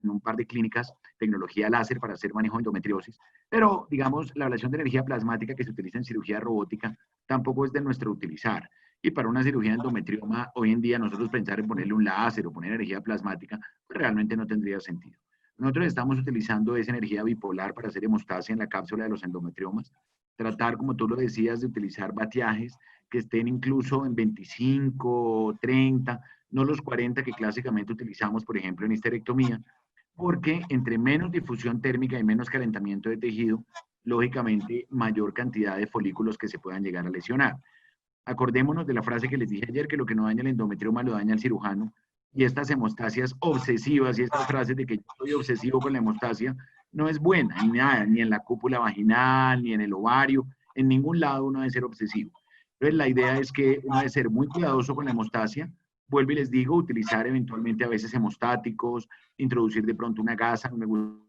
un par de clínicas tecnología láser para hacer manejo de endometriosis, pero digamos la ablación de energía plasmática que se utiliza en cirugía robótica tampoco es de nuestro utilizar. Y para una cirugía de endometrioma, hoy en día nosotros pensar en ponerle un láser o poner energía plasmática, pues realmente no tendría sentido. Nosotros estamos utilizando esa energía bipolar para hacer hemostasia en la cápsula de los endometriomas, tratar, como tú lo decías, de utilizar bateajes que estén incluso en 25, 30, no los 40 que clásicamente utilizamos, por ejemplo, en histerectomía, porque entre menos difusión térmica y menos calentamiento de tejido, lógicamente mayor cantidad de folículos que se puedan llegar a lesionar. Acordémonos de la frase que les dije ayer, que lo que no daña el endometrioma lo daña el cirujano, y estas hemostasias obsesivas y estas frases de que yo soy obsesivo con la hemostasia no es buena, ni nada, ni en la cúpula vaginal, ni en el ovario, en ningún lado uno debe ser obsesivo. Entonces la idea es que uno debe ser muy cuidadoso con la hemostasia. Vuelvo y les digo, utilizar eventualmente a veces hemostáticos, introducir de pronto una gasa, no me gusta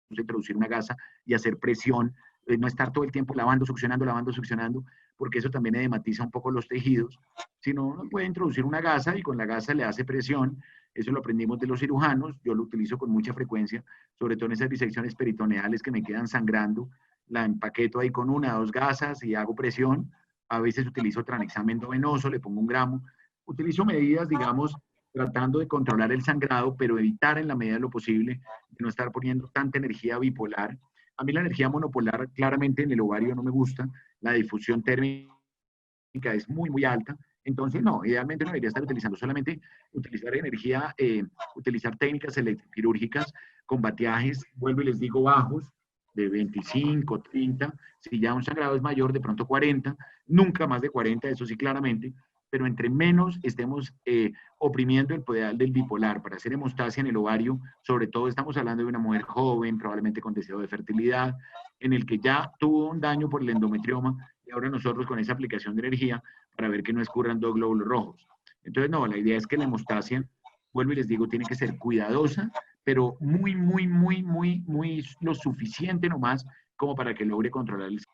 introducir una gasa y hacer presión, no estar todo el tiempo lavando, succionando, porque eso también edematiza un poco los tejidos, sino uno puede introducir una gasa y con la gasa le hace presión. Eso lo aprendimos de los cirujanos, yo lo utilizo con mucha frecuencia, sobre todo en esas disecciones peritoneales que me quedan sangrando, la empaqueto ahí con 1 o 2 gasas y hago presión. A veces utilizo tranexamen endovenoso, le pongo 1 gramo. Utilizo medidas, digamos, tratando de controlar el sangrado, pero evitar en la medida de lo posible de no estar poniendo tanta energía bipolar. A mí la energía monopolar claramente en el ovario no me gusta, la difusión térmica es muy, muy alta. Entonces, no, idealmente no debería estar utilizando solamente utilizar energía, utilizar técnicas electroquirúrgicas con bateajes, vuelvo y les digo, bajos, de 25, 30, si ya un sangrado es mayor, de pronto 40, nunca más de 40, eso sí claramente, pero entre menos estemos oprimiendo el poder del bipolar para hacer hemostasia en el ovario, sobre todo estamos hablando de una mujer joven, probablemente con deseo de fertilidad, en el que ya tuvo un daño por el endometrioma, y ahora nosotros con esa aplicación de energía para ver que no escurran 2 glóbulos rojos. Entonces, no, la idea es que la hemostasia, vuelvo y les digo, tiene que ser cuidadosa, pero muy, muy, muy, muy, muy lo suficiente nomás como para que logre controlar el... Sí,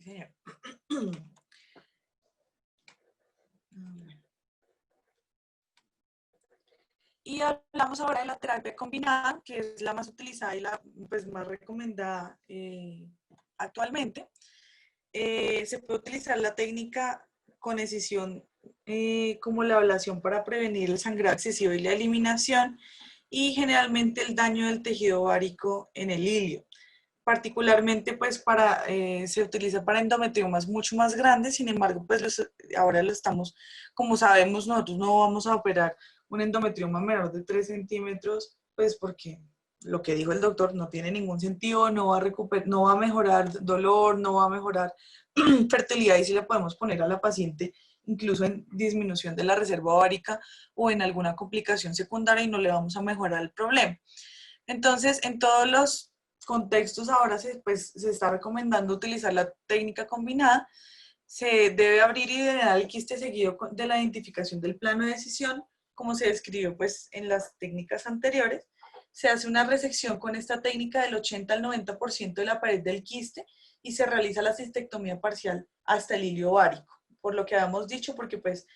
señor. Y hablamos ahora de la terapia combinada, que es la más utilizada y la pues, más recomendada actualmente. Se puede utilizar la técnica con excisión como la ablación para prevenir el sangrado excesivo y la eliminación, y generalmente el daño del tejido ovárico en el hilio. Particularmente pues se utiliza para endometriomas mucho más grandes. Sin embargo, pues ahora lo estamos, como sabemos, nosotros no vamos a operar un endometrioma menor de 3 centímetros, pues porque lo que dijo el doctor no tiene ningún sentido, no va a mejorar dolor, no va a mejorar fertilidad, y si le podemos poner a la paciente incluso en disminución de la reserva ovárica o en alguna complicación secundaria, y no le vamos a mejorar el problema. Entonces, en todos los contextos ahora se está recomendando utilizar la técnica combinada. Se debe abrir y drenar el quiste seguido de la identificación del plano de decisión, como se describió pues en las técnicas anteriores. Se hace una resección con esta técnica del 80 al 90% de la pared del quiste y se realiza la cistectomía parcial hasta el hilio ovárico, por lo que habíamos dicho, porque pues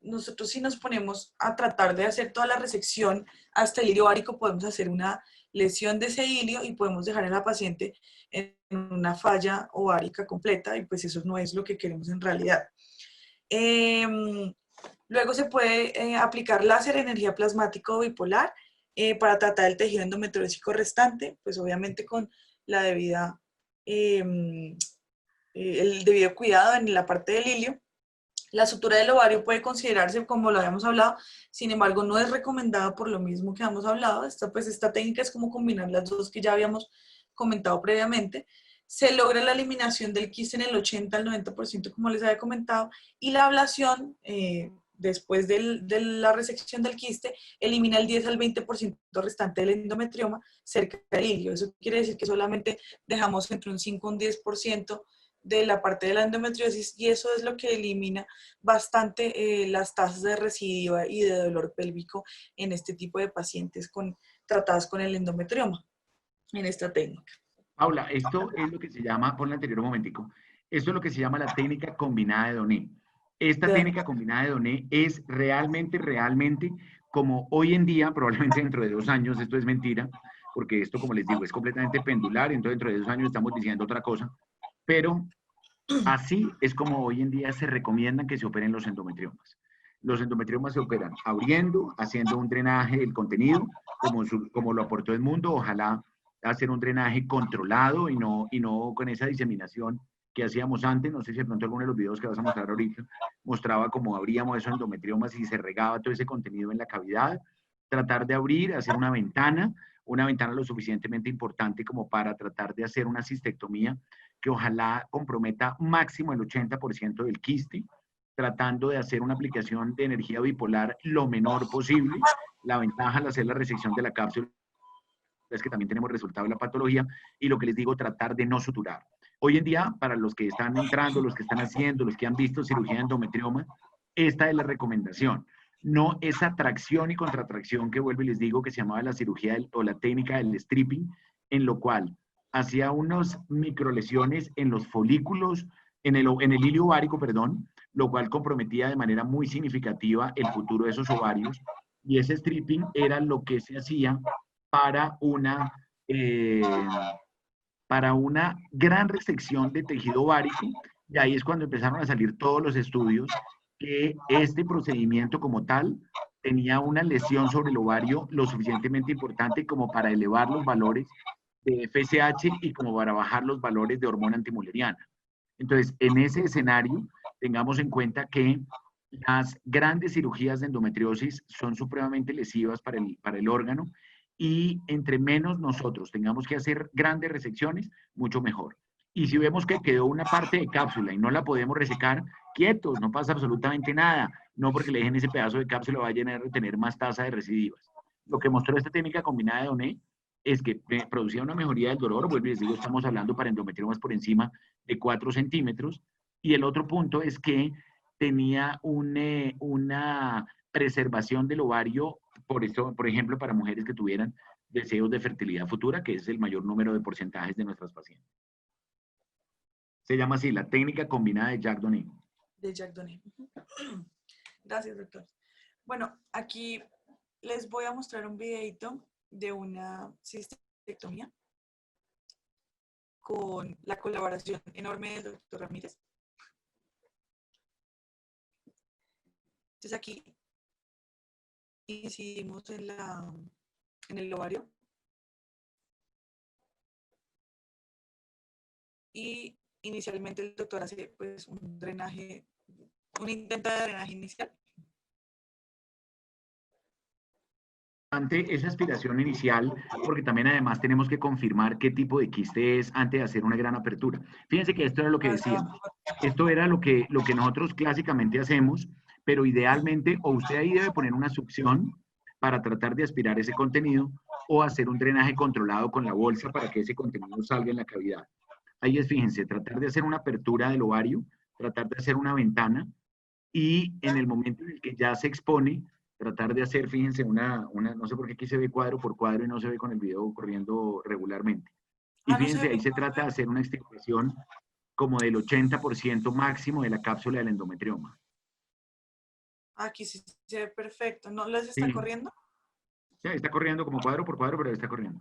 nosotros si nos ponemos a tratar de hacer toda la resección hasta el hilio ovárico, podemos hacer una lesión de ese hilio y podemos dejar a la paciente en una falla ovárica completa, y pues eso no es lo que queremos en realidad. Luego se puede aplicar láser, energía plasmática o bipolar para tratar el tejido endometriósico restante, pues obviamente con la debida, el debido cuidado en la parte del hilio. La sutura del ovario puede considerarse, como lo habíamos hablado, sin embargo no es recomendada por lo mismo que hemos hablado. Esta técnica es como combinar las dos que ya habíamos comentado previamente. Se logra la eliminación del quiste en el 80 al 90%, como les había comentado, y la ablación después de la resección del quiste, elimina el 10 al 20% restante del endometrioma cerca del hilio. Eso quiere decir que solamente dejamos entre un 5 y un 10% de la parte de la endometriosis, y eso es lo que elimina bastante las tasas de recidiva y de dolor pélvico en este tipo de pacientes tratadas con el endometrioma, en esta técnica. Paula, esto es lo que se llama, ponle anterior un momentico, esto es lo que se llama la técnica combinada de Doné. Esta técnica combinada de Doné es realmente como hoy en día, probablemente dentro de 2 años, esto es mentira, porque esto, como les digo, es completamente pendular, entonces dentro de 2 años estamos diciendo otra cosa, pero así es como hoy en día se recomiendan que se operen los endometriomas. Los endometriomas se operan abriendo, haciendo un drenaje del contenido, como lo aportó el mundo, ojalá hacer un drenaje controlado y no con esa diseminación que hacíamos antes. No sé si de pronto alguno de los videos que vas a mostrar ahorita mostraba cómo abríamos esos endometriomas y se regaba todo ese contenido en la cavidad. Tratar de abrir, hacer una ventana lo suficientemente importante como para tratar de hacer una cistectomía que ojalá comprometa máximo el 80% del quiste, tratando de hacer una aplicación de energía bipolar lo menor posible. La ventaja al hacer la resección de la cápsula es que también tenemos resultado de la patología, y lo que les digo, tratar de no suturar. Hoy en día, para los que están entrando, los que están haciendo, los que han visto cirugía de endometrioma, esta es la recomendación. No esa tracción y contratracción que vuelvo y les digo que se llamaba la cirugía o la técnica del stripping, en lo cual hacía unas microlesiones en los folículos, en el hilio ovárico, perdón, lo cual comprometía de manera muy significativa el futuro de esos ovarios, y ese stripping era lo que se hacía para una gran resección de tejido ovárico, y ahí es cuando empezaron a salir todos los estudios que este procedimiento como tal tenía una lesión sobre el ovario lo suficientemente importante como para elevar los valores de FSH y como para bajar los valores de hormona antimuleriana. Entonces, en ese escenario, tengamos en cuenta que las grandes cirugías de endometriosis son supremamente lesivas para el órgano, y entre menos nosotros tengamos que hacer grandes resecciones, mucho mejor. Y si vemos que quedó una parte de cápsula y no la podemos resecar, quietos, no pasa absolutamente nada. No porque le dejen ese pedazo de cápsula vayan a tener más tasa de recidivas. Lo que mostró esta técnica combinada de Doné es que producía una mejoría del dolor. Vuelvo y les digo, estamos hablando para endometriomas por encima de 4 centímetros. Y el otro punto es que tenía una preservación del ovario, por ejemplo, para mujeres que tuvieran deseos de fertilidad futura, que es el mayor número de porcentajes de nuestras pacientes. Se llama así, la técnica combinada de Jacques Doné. De Jacques Doné. Gracias, doctor. Bueno, aquí les voy a mostrar un videito de una cistectomía con la colaboración enorme del doctor Ramírez. Entonces aquí incidimos en el ovario y inicialmente el doctor hace pues un drenaje, un intento de drenaje inicial. Ante esa aspiración inicial, porque también además tenemos que confirmar qué tipo de quiste es antes de hacer una gran apertura. Fíjense que esto era lo que decíamos. Esto era lo que nosotros clásicamente hacemos, pero idealmente o usted ahí debe poner una succión para tratar de aspirar ese contenido, o hacer un drenaje controlado con la bolsa para que ese contenido salga en la cavidad. Ahí es, fíjense, tratar de hacer una apertura del ovario, tratar de hacer una ventana, y en el momento en el que ya se expone, tratar de hacer, fíjense, no sé por qué aquí se ve cuadro por cuadro y no se ve con el video corriendo regularmente. Y fíjense, ahí se trata de hacer una extirpación como del 80% máximo de la cápsula del endometrioma. Aquí sí se ve perfecto. ¿No les está corriendo? Sí, está corriendo como cuadro por cuadro, pero está corriendo.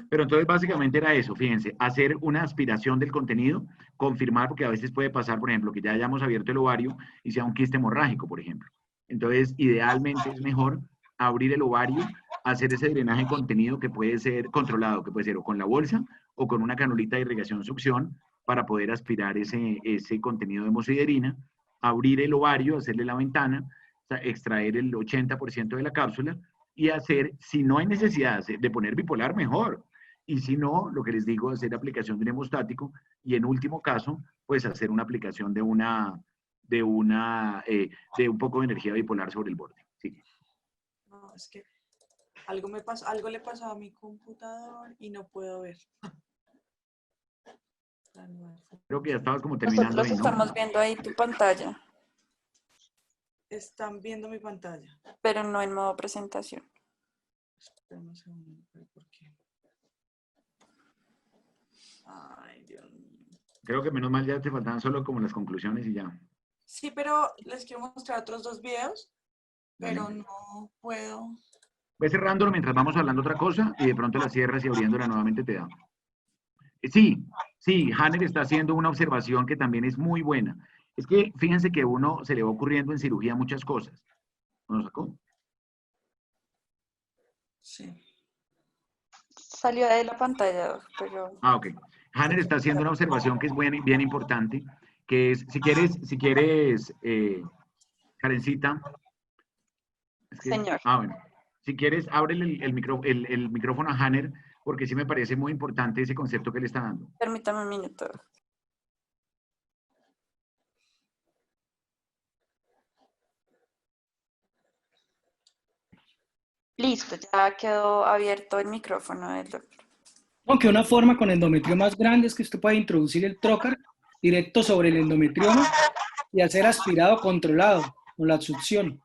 Pero entonces básicamente era eso, fíjense, hacer una aspiración del contenido, confirmar, porque a veces puede pasar, por ejemplo, que ya hayamos abierto el ovario y sea un quiste hemorrágico, por ejemplo. Entonces, idealmente es mejor abrir el ovario, hacer ese drenaje de contenido que puede ser controlado, que puede ser o con la bolsa o con una canulita de irrigación succión para poder aspirar ese contenido de hemosiderina, abrir el ovario, hacerle la ventana, extraer el 80% de la cápsula y hacer, si no hay necesidad de poner bipolar, mejor. Y si no, lo que les digo, hacer aplicación de un hemostático y en último caso, pues hacer una aplicación de una de un poco de energía bipolar sobre el borde. Sí. No, es que algo me pasó, algo le pasó a mi computador y no puedo ver. Creo que ya estabas como terminando Nosotros ahí, ¿no? estamos viendo ahí tu pantalla, Están viendo mi pantalla. pero no en modo presentación. Espérame un segundo, ¿por qué? Ay, Dios mío. Creo que menos mal ya te faltaban solo como las conclusiones y ya. Sí, pero les quiero mostrar otros 2 videos, pero Dale. no puedo. Ve cerrándolo mientras vamos hablando otra cosa y de pronto la cierras y abriéndola nuevamente te da. Sí, sí, Hanner está haciendo una observación que también es muy buena. Es que fíjense que a uno se le va ocurriendo en cirugía muchas cosas. ¿No lo sacó? Sí. Salió de la pantalla, pero Ah, ok. Hanner está haciendo una observación que es bien importante, que es, si quieres, Karencita, es que, señor, bueno, si quieres, ábrele el micrófono a Hanner, porque sí me parece muy importante ese concepto que le está dando. permítame un minuto. Listo, ya quedó abierto el micrófono del doctor. Aunque una forma con endometriomas grandes que usted puede introducir el trocar directo sobre el endometrioma y hacer aspirado controlado con la succión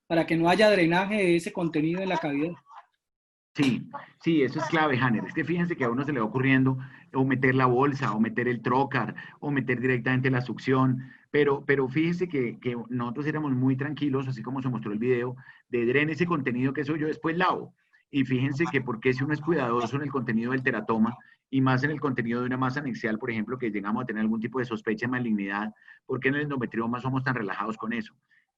para que no haya drenaje de ese contenido en la cavidad. Sí, sí, eso es clave, Hanner. Es que fíjense que a uno se le va ocurriendo o meter la bolsa, o meter el trocar, o meter directamente la succión, pero fíjense que nosotros éramos muy tranquilos, así como se mostró el video, de drene ese contenido que eso yo después lavo. Y fíjense que porque si uno es cuidadoso en el contenido del teratoma, y más en el contenido de una masa anexial, por ejemplo, que llegamos a tener algún tipo de sospecha de malignidad, ¿por qué en el endometrioma somos tan relajados con eso?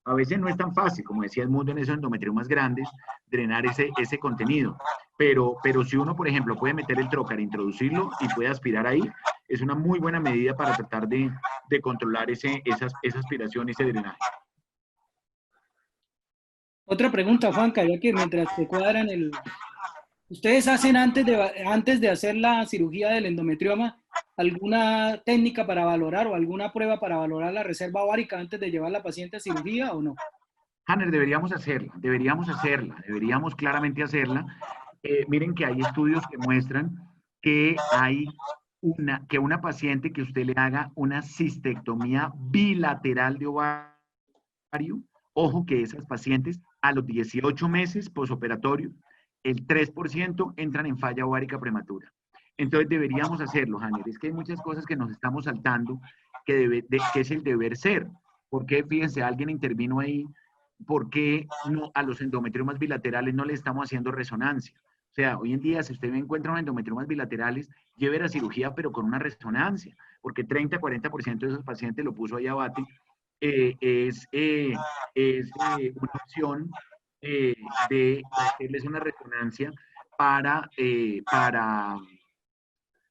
A veces no es tan fácil, como decía el mundo en esos endometriomas grandes, drenar ese contenido. Pero si uno, por ejemplo, puede meter el trocar, introducirlo y puede aspirar ahí, es una muy buena medida para tratar de controlar esa aspiración, ese drenaje. Otra pregunta, Juanca, ya que mientras te cuadran ¿ustedes hacen antes de hacer la cirugía del endometrioma alguna técnica para valorar o alguna prueba para valorar la reserva ovárica antes de llevar a la paciente a cirugía o no? Hanner, deberíamos claramente hacerla. Miren que hay estudios que muestran que que una paciente que usted le haga una cistectomía bilateral de ovario, ojo que esas pacientes a los 18 meses posoperatorio, el 3% entran en falla ovárica prematura. Entonces deberíamos hacerlo, Hanner. Es que hay muchas cosas que nos estamos saltando que es el deber ser. Porque, fíjense, alguien intervino ahí, ¿por qué no, a los endometriomas bilaterales no le estamos haciendo resonancia? O sea, hoy en día, si usted encuentra un endometriomas bilaterales, lleve a cirugía, pero con una resonancia, porque 30-40% de esos pacientes, lo puso ahí Abate, es una opción de hacerles una resonancia para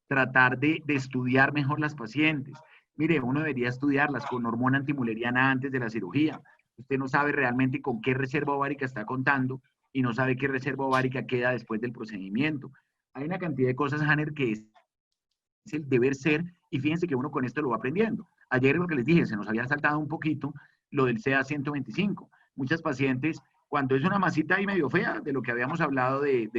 tratar de estudiar mejor las pacientes. Mire, uno debería estudiarlas con hormona antimuleriana antes de la cirugía. Usted no sabe realmente con qué reserva ovárica está contando y no sabe qué reserva ovárica queda después del procedimiento. Hay una cantidad de cosas, Hanner, que es el deber ser, y fíjense que uno con esto lo va aprendiendo. Ayer lo que les dije, se nos había saltado un poquito lo del CA 125. Muchas pacientes, cuando es una masita ahí medio fea, de lo que habíamos hablado de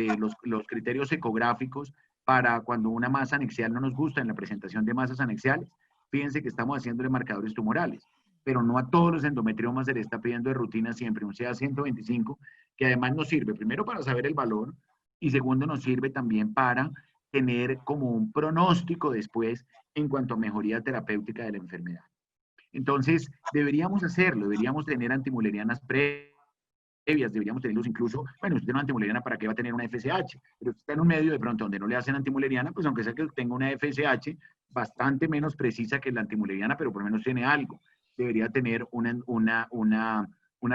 los criterios ecográficos para cuando una masa anexial no nos gusta en la presentación de masas anexiales, fíjense que estamos haciéndole marcadores tumorales, pero no a todos los endometriomas se le está pidiendo de rutina siempre un CA 125, que además nos sirve primero para saber el valor y segundo nos sirve también para tener como un pronóstico después en cuanto a mejoría terapéutica de la enfermedad. Entonces, deberíamos hacerlo, deberíamos tener antimulerianas previas, deberíamos tenerlos incluso, bueno, usted tiene una antimuleriana, ¿para qué va a tener una FSH? Pero usted está en un medio de pronto donde no le hacen antimuleriana, pues aunque sea que tenga una FSH bastante menos precisa que la antimuleriana, pero por lo menos tiene algo. Debería tener una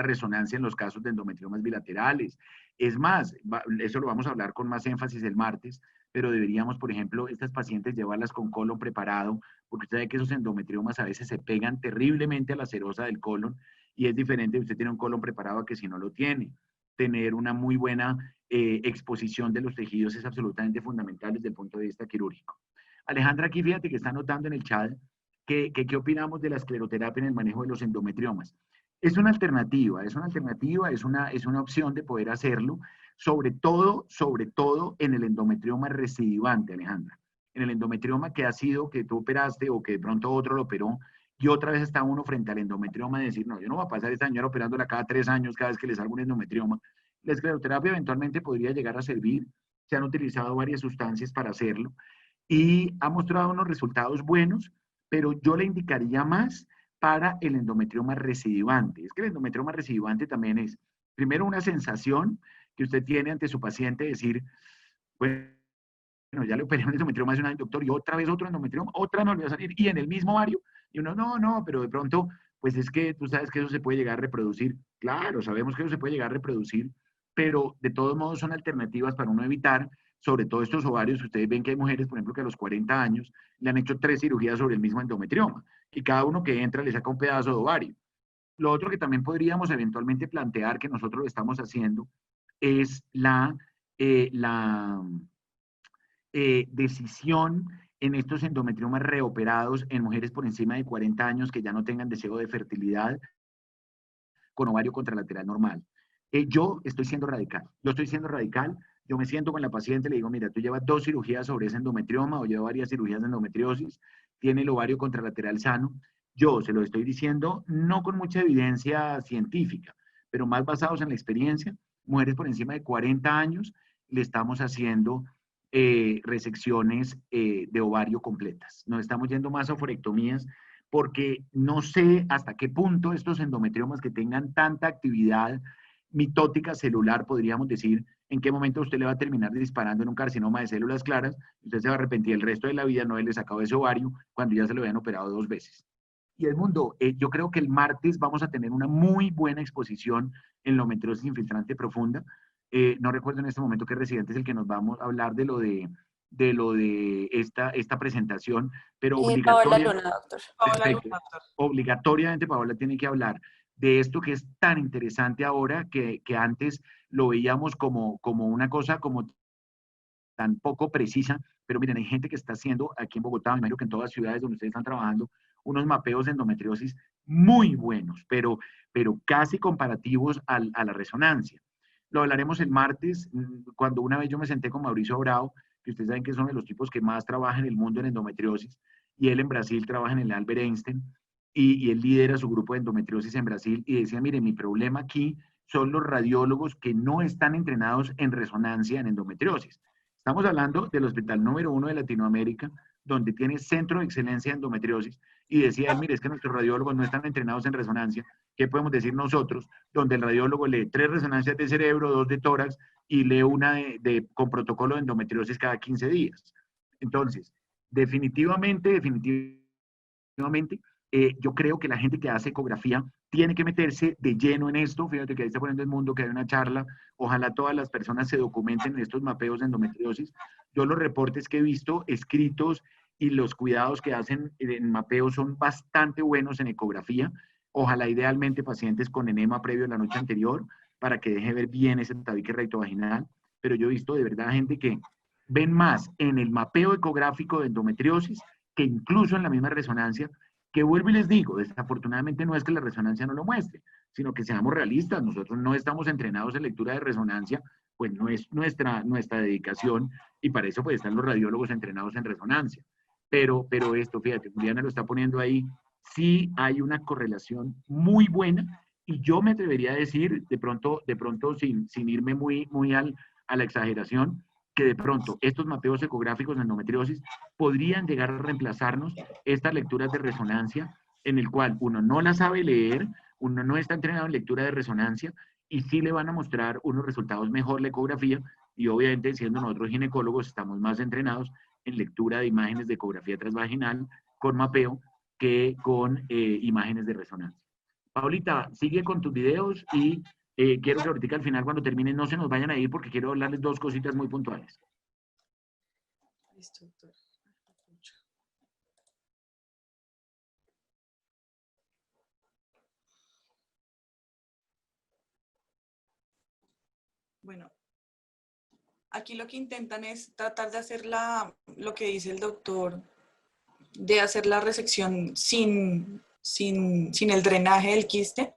resonancia en los casos de endometriomas bilaterales. Es más, eso lo vamos a hablar con más énfasis el martes, pero deberíamos, por ejemplo, estas pacientes llevarlas con colon preparado, porque usted sabe que esos endometriomas a veces se pegan terriblemente a la serosa del colon y es diferente si usted tiene un colon preparado a que si no lo tiene. Tener una muy buena exposición de los tejidos es absolutamente fundamental desde el punto de vista quirúrgico. Alejandra, aquí fíjate que está anotando en el chat ¿Qué opinamos de la escleroterapia en el manejo de los endometriomas? Es una opción de poder hacerlo, sobre todo en el endometrioma recidivante, Alejandra. En el endometrioma que ha sido, que tú operaste o que de pronto otro lo operó, y otra vez está uno frente al endometrioma de decir, no, yo no voy a pasar esta señora operándola cada 3 años, cada vez que le salga un endometrioma. La escleroterapia eventualmente podría llegar a servir, se han utilizado varias sustancias para hacerlo, y ha mostrado unos resultados buenos, pero yo le indicaría más para el endometrioma recidivante. Es que el endometrioma recidivante también es, primero, una sensación que usted tiene ante su paciente, decir, bueno, ya le operé un endometrioma hace un año, doctor, y otra vez otro endometrioma, otra no le va a salir, y en el mismo ovario, y uno, no, pero de pronto, pues es que tú sabes que eso se puede llegar a reproducir. Claro, sabemos que eso se puede llegar a reproducir, pero de todos modos son alternativas para uno evitar, sobre todo estos ovarios. Ustedes ven que hay mujeres, por ejemplo, que a los 40 años le han hecho 3 cirugías sobre el mismo endometrioma, y cada uno que entra le saca un pedazo de ovario. Lo otro que también podríamos eventualmente plantear, que nosotros lo estamos haciendo, es la decisión en estos endometriomas reoperados en mujeres por encima de 40 años que ya no tengan deseo de fertilidad con ovario contralateral normal. Yo estoy siendo radical, yo me siento con la paciente, le digo, mira, tú llevas 2 cirugías sobre ese endometrioma o llevas varias cirugías de endometriosis, tiene el ovario contralateral sano. Yo se lo estoy diciendo no con mucha evidencia científica, pero más basados en la experiencia. Mujeres por encima de 40 años le estamos haciendo resecciones de ovario completas. Nos estamos yendo más a oforectomías porque no sé hasta qué punto estos endometriomas que tengan tanta actividad mitótica celular, podríamos decir, en qué momento usted le va a terminar disparando en un carcinoma de células claras, usted se va a arrepentir el resto de la vida no haberle sacado ese ovario cuando ya se lo habían operado 2 veces. Y Edmundo, yo creo que el martes vamos a tener una muy buena exposición en la endometriosis infiltrante profunda. No recuerdo en este momento qué residente es el que nos vamos a hablar de lo de esta presentación, pero Paola obligatoria. Luna, doctor. Perfecto. Obligatoriamente Paola tiene que hablar de esto que es tan interesante ahora, que antes lo veíamos como una cosa como tan poco precisa, pero miren, hay gente que está haciendo aquí en Bogotá, me imagino que en todas las ciudades donde ustedes están trabajando, unos mapeos de endometriosis muy buenos, pero casi comparativos a la resonancia. Lo hablaremos el martes, cuando una vez yo me senté con Mauricio Bravo, que ustedes saben que son de los tipos que más trabajan en el mundo en endometriosis, y él en Brasil trabaja en el Albert Einstein, y él lidera su grupo de endometriosis en Brasil, y decía, mire, mi problema aquí son los radiólogos que no están entrenados en resonancia en endometriosis. Estamos hablando del hospital número 1 de Latinoamérica, donde tiene centro de excelencia en endometriosis, y decía él, mire, es que nuestros radiólogos no están entrenados en resonancia. ¿Qué podemos decir nosotros? Donde el radiólogo lee 3 resonancias de cerebro, 2 de tórax, y lee una con protocolo de endometriosis cada 15 días. Entonces, definitivamente, yo creo que la gente que hace ecografía tiene que meterse de lleno en esto. Fíjate que ahí está poniendo el mundo que hay una charla. Ojalá todas las personas se documenten en estos mapeos de endometriosis. Yo los reportes que he visto escritos y los cuidados que hacen en mapeo son bastante buenos en ecografía. Ojalá idealmente pacientes con enema previo a la noche anterior para que deje ver bien ese tabique rectovaginal. Pero yo he visto de verdad gente que ven más en el mapeo ecográfico de endometriosis que incluso en la misma resonancia, que vuelvo y les digo, desafortunadamente no es que la resonancia no lo muestre, sino que seamos realistas, nosotros no estamos entrenados en lectura de resonancia, pues no es nuestra dedicación, y para eso pues están los radiólogos entrenados en resonancia. Pero esto, fíjate, Juliana lo está poniendo ahí, sí hay una correlación muy buena, y yo me atrevería a decir, de pronto sin irme muy a la exageración, que de pronto estos mapeos ecográficos de endometriosis podrían llegar a reemplazarnos estas lecturas de resonancia, en el cual uno no la sabe leer, uno no está entrenado en lectura de resonancia, y sí le van a mostrar unos resultados mejor la ecografía, y obviamente siendo nosotros ginecólogos estamos más entrenados en lectura de imágenes de ecografía transvaginal con mapeo que con imágenes de resonancia. Paulita, sigue con tus videos, y quiero que ahorita al final, cuando terminen, no se nos vayan a ir, porque quiero hablarles 2 cositas muy puntuales. Listo, doctor. Bueno, aquí lo que intentan es tratar de hacer lo que dice el doctor de hacer la resección sin el drenaje del quiste,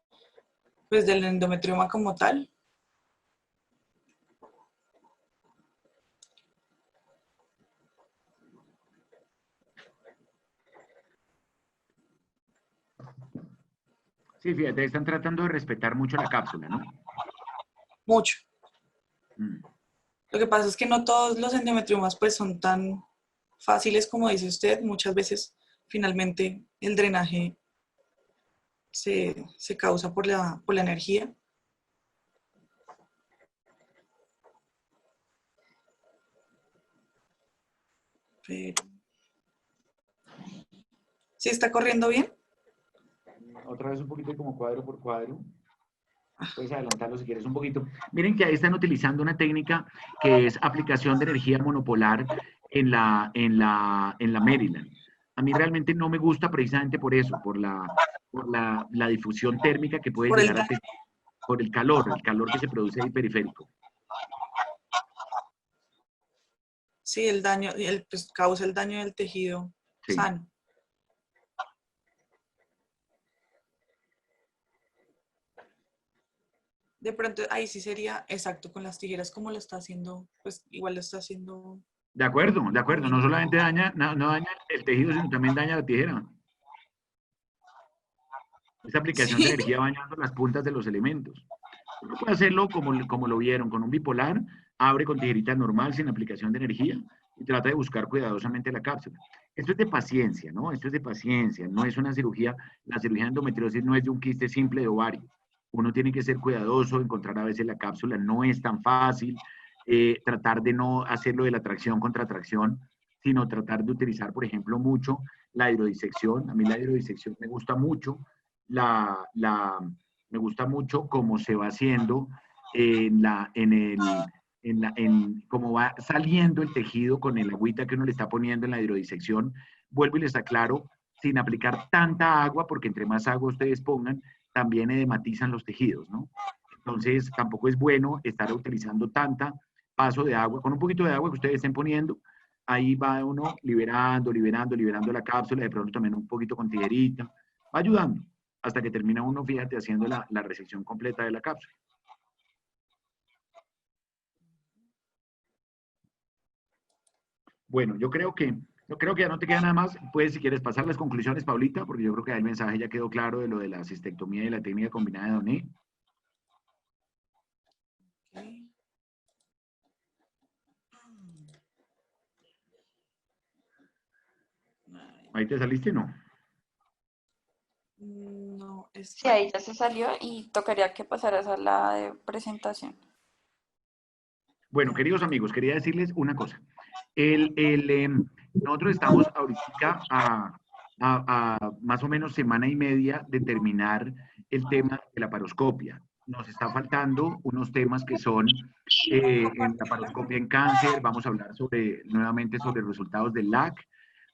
pues del endometrioma como tal. Sí, fíjate, están tratando de respetar mucho la cápsula, ¿no? Mucho. Mm. Lo que pasa es que no todos los endometriomas pues son tan fáciles como dice usted. Muchas veces finalmente el drenaje se causa por la energía. Pero... ¿Sí está corriendo bien? Otra vez un poquito como cuadro por cuadro. Puedes adelantarlo si quieres un poquito. Miren que ahí están utilizando una técnica que es aplicación de energía monopolar en la Maryland. A mí realmente no me gusta precisamente por eso, por la difusión térmica que puede Por el llegar a tener, por el calor que se produce ahí periférico. Sí, el daño, pues, causa el daño del tejido Sí. sano. De pronto, ahí sí sería exacto con las tijeras como lo está haciendo, pues igual lo está haciendo. De acuerdo, de acuerdo. No solamente daña, no daña el tejido, sino también daña la tijera. Esa aplicación de Sí. energía bañando las puntas de los elementos. Uno puede hacerlo como lo vieron, con un bipolar, abre con tijerita normal, sin aplicación de energía, y trata de buscar cuidadosamente la cápsula. Esto es de paciencia, ¿no? Esto es de paciencia, no es una cirugía, la cirugía de endometriosis no es de un quiste simple de ovario. Uno tiene que ser cuidadoso, encontrar a veces la cápsula, no es tan fácil, tratar de no hacerlo de la tracción contra tracción, sino tratar de utilizar, por ejemplo, mucho la hidrodisección. A mí la hidrodisección me gusta mucho, me gusta mucho cómo se va haciendo cómo va saliendo el tejido con el agüita que uno le está poniendo en la hidrodisección. Vuelvo y les aclaro, sin aplicar tanta agua, porque entre más agua ustedes pongan, también edematizan los tejidos, ¿no? Entonces, tampoco es bueno estar utilizando tanta paso de agua. Con un poquito de agua que ustedes estén poniendo, ahí va uno liberando la cápsula, de pronto también un poquito con tijerita, va ayudando hasta que termina uno, fíjate, haciendo la resección completa de la cápsula. Bueno, yo creo que ya no te queda nada más. Puedes, si quieres, pasar las conclusiones, Paulita, porque yo creo que el mensaje ya quedó claro de lo de la cistectomía y la técnica combinada de Doné. Okay. ¿Ahí te saliste? No. No, Sí, ahí ya se salió y tocaría que pasaras a la de presentación. Bueno, queridos amigos, quería decirles una cosa. Nosotros estamos ahorita a más o menos semana y media de terminar el tema de la paroscopia. Nos está faltando unos temas que son en la paroscopia en cáncer, vamos a hablar nuevamente sobre resultados del LAC,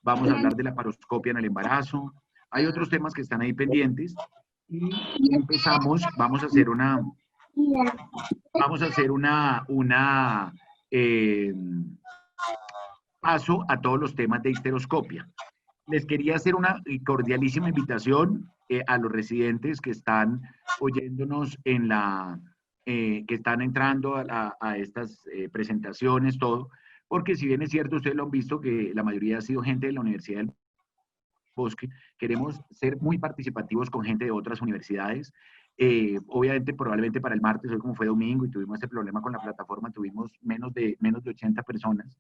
vamos a hablar de la paroscopia en el embarazo. Hay otros temas que están ahí pendientes y vamos a hacer paso a todos los temas de histeroscopia. Les quería hacer una cordialísima invitación a los residentes que están oyéndonos que están entrando a estas presentaciones, todo, porque si bien es cierto, ustedes lo han visto, que la mayoría ha sido gente de la Universidad del Bosque, queremos ser muy participativos con gente de otras universidades. Obviamente, probablemente para el martes, hoy como fue domingo y tuvimos este problema con la plataforma, tuvimos menos de 80 personas,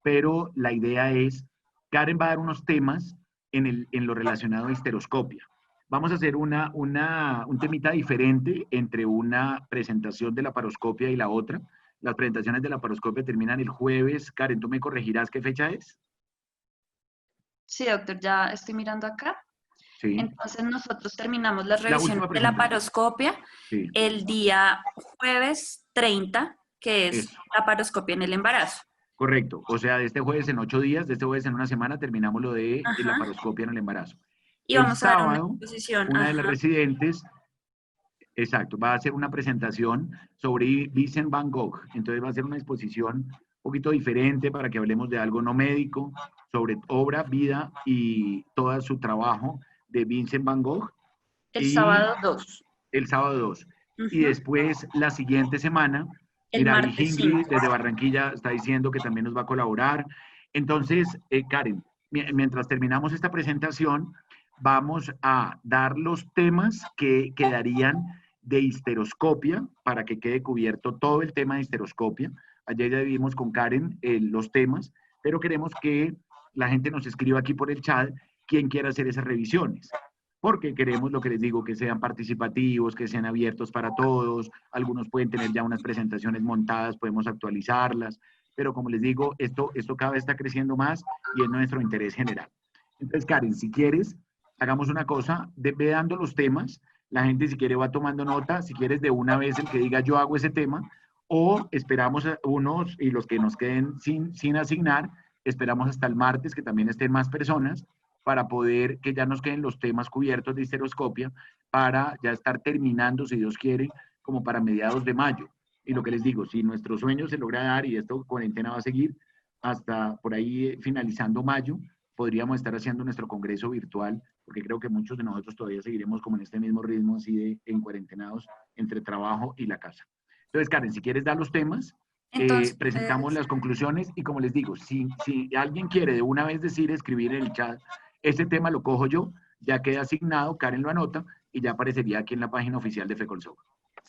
pero la idea es, Karen va a dar unos temas en lo relacionado a histeroscopia. Vamos a hacer un temita diferente entre una presentación de la paroscopia y la otra. Las presentaciones de la paroscopia terminan el jueves. Karen, ¿tú me corregirás qué fecha es? Sí, doctor, ya estoy mirando acá. Sí. Entonces nosotros terminamos la La revisión última de la presentación. paroscopia Sí. el día jueves 30, que es Eso. la paroscopia en el embarazo. Correcto. O sea, de este jueves en 8 días, de este jueves en una semana, terminamos lo de Ajá. la paroscopia en el embarazo. Y El vamos a dar una sábado, exposición. una de las Ajá. residentes, exacto, va a hacer una presentación sobre Vincent Van Gogh. Entonces va a hacer una exposición poquito diferente para que hablemos de algo no médico, sobre obra, vida y todo su trabajo de Vincent Van Gogh. El Y sábado 2. el sábado 2. Y Ujú. después, la siguiente semana, El mira, martes Hingli 5. desde Barranquilla está diciendo que también nos va a colaborar. Entonces, Karen, mientras terminamos esta presentación, vamos a dar los temas que quedarían de histeroscopia para que quede cubierto todo el tema de histeroscopia. Ayer ya vimos con Karen los temas, pero queremos que la gente nos escriba aquí por el chat quién quiere hacer esas revisiones. Porque queremos, lo que les digo, que sean participativos, que sean abiertos para todos. Algunos pueden tener ya unas presentaciones montadas, podemos actualizarlas. Pero como les digo, esto cada vez está creciendo más y es nuestro interés general. Entonces, Karen, si quieres, hagamos una cosa, ve dando los temas. La gente, si quiere, va tomando nota. Si quieres, de una vez el que diga yo hago ese tema. O esperamos a unos y los que nos queden sin asignar, esperamos hasta el martes que también estén más personas para poder que ya nos queden los temas cubiertos de histeroscopia para ya estar terminando, si Dios quiere, como para mediados de mayo. Y lo que les digo, si nuestro sueño se logra dar y esto cuarentena va a seguir hasta por ahí finalizando mayo, podríamos estar haciendo nuestro congreso virtual, porque creo que muchos de nosotros todavía seguiremos como en este mismo ritmo, así de en cuarentenados entre trabajo y la casa. Entonces, Karen, si quieres dar los temas, Entonces, presentamos las conclusiones y como les digo, si alguien quiere de una vez decir, escribir en el chat, este tema lo cojo yo, ya queda asignado, Karen lo anota y ya aparecería aquí en la página oficial de FECOLSOC.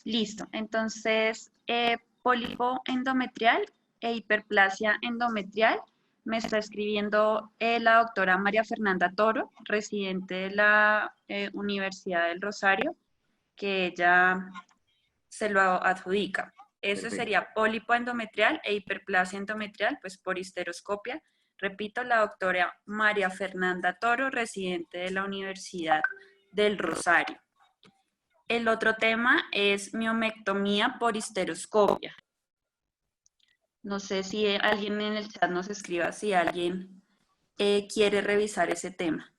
listo. Entonces, pólipo endometrial e hiperplasia endometrial. Me está escribiendo la doctora María Fernanda Toro, residente de la Universidad del Rosario, que ella se lo adjudica. Ese Perfecto. sería pólipo endometrial e hiperplasia endometrial, pues por histeroscopia. Repito, la doctora María Fernanda Toro, residente de la Universidad del Rosario. El otro tema es miomectomía por histeroscopia. No sé si alguien en el chat nos escriba si alguien quiere revisar ese tema.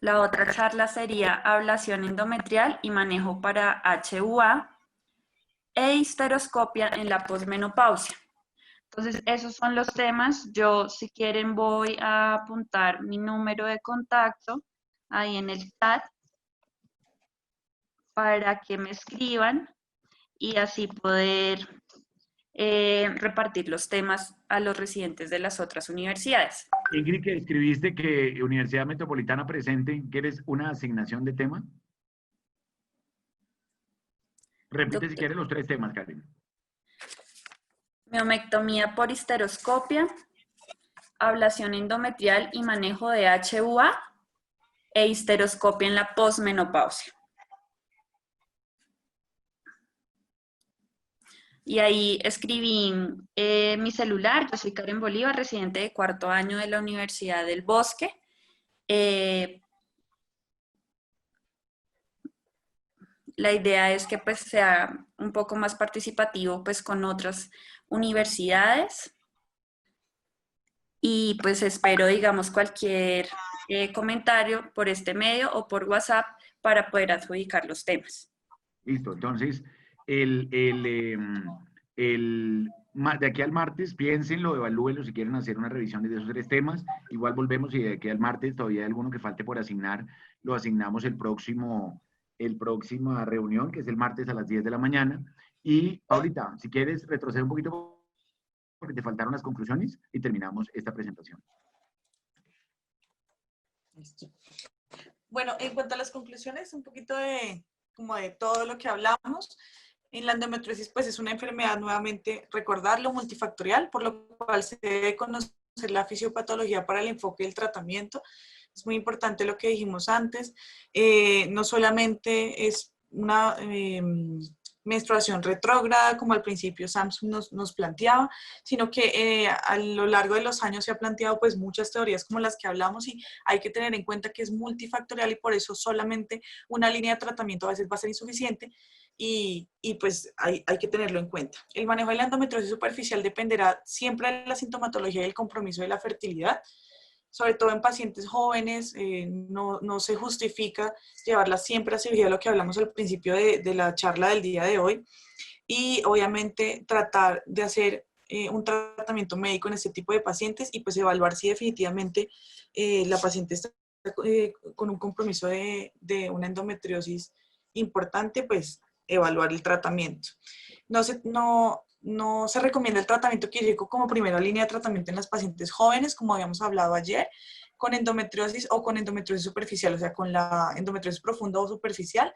La otra charla sería ablación endometrial y manejo para HUA e histeroscopia en la posmenopausia. Entonces, esos son los temas. Yo, si quieren, voy a apuntar mi número de contacto ahí en el chat para que me escriban y así poder repartir los temas a los residentes de las otras universidades. Ingrid, que escribiste que Universidad Metropolitana presente, ¿quieres una asignación de tema? Repite si quieres los 3 temas, Karen. Miomectomía por histeroscopia, ablación endometrial y manejo de HUA e histeroscopia en la posmenopausia. Y ahí escribí mi celular. Yo soy Karen Bolívar, residente de 4º año de la Universidad del Bosque. La idea es que pues sea un poco más participativo pues con otras universidades. Y pues espero, digamos, cualquier comentario por este medio o por WhatsApp para poder adjudicar los temas. Listo, entonces, de aquí al martes, piénsenlo, evalúenlo si quieren hacer una revisión de esos 3 temas. Igual volvemos y de aquí al martes todavía hay alguno que falte por asignar, lo asignamos el próxima reunión, que es el martes a las 10 de la mañana. Y, Paulita, si quieres, retroceder un poquito porque te faltaron las conclusiones y terminamos esta presentación. Listo. Bueno, en cuanto a las conclusiones, un poquito como de todo lo que hablamos. En la endometriosis, pues es una enfermedad, nuevamente recordarlo, multifactorial, por lo cual se debe conocer la fisiopatología para el enfoque del tratamiento. Es muy importante lo que dijimos antes. No solamente es una menstruación retrógrada, como al principio Samsung nos planteaba, sino que a lo largo de los años se ha planteado pues muchas teorías como las que hablamos y hay que tener en cuenta que es multifactorial y por eso solamente una línea de tratamiento a veces va a ser insuficiente y pues hay que tenerlo en cuenta. El manejo de la endometriosis superficial dependerá siempre de la sintomatología y el compromiso de la fertilidad. sobre todo en pacientes jóvenes, no se justifica llevarlas siempre a cirugía, lo que hablamos al principio de la charla del día de hoy, y obviamente tratar de hacer un tratamiento médico en este tipo de pacientes y pues evaluar si definitivamente la paciente está con un compromiso de una endometriosis importante, pues evaluar el tratamiento. No se recomienda el tratamiento quirúrgico como primera línea de tratamiento en las pacientes jóvenes, como habíamos hablado ayer, con endometriosis o con endometriosis superficial, o sea, con la endometriosis profunda o superficial.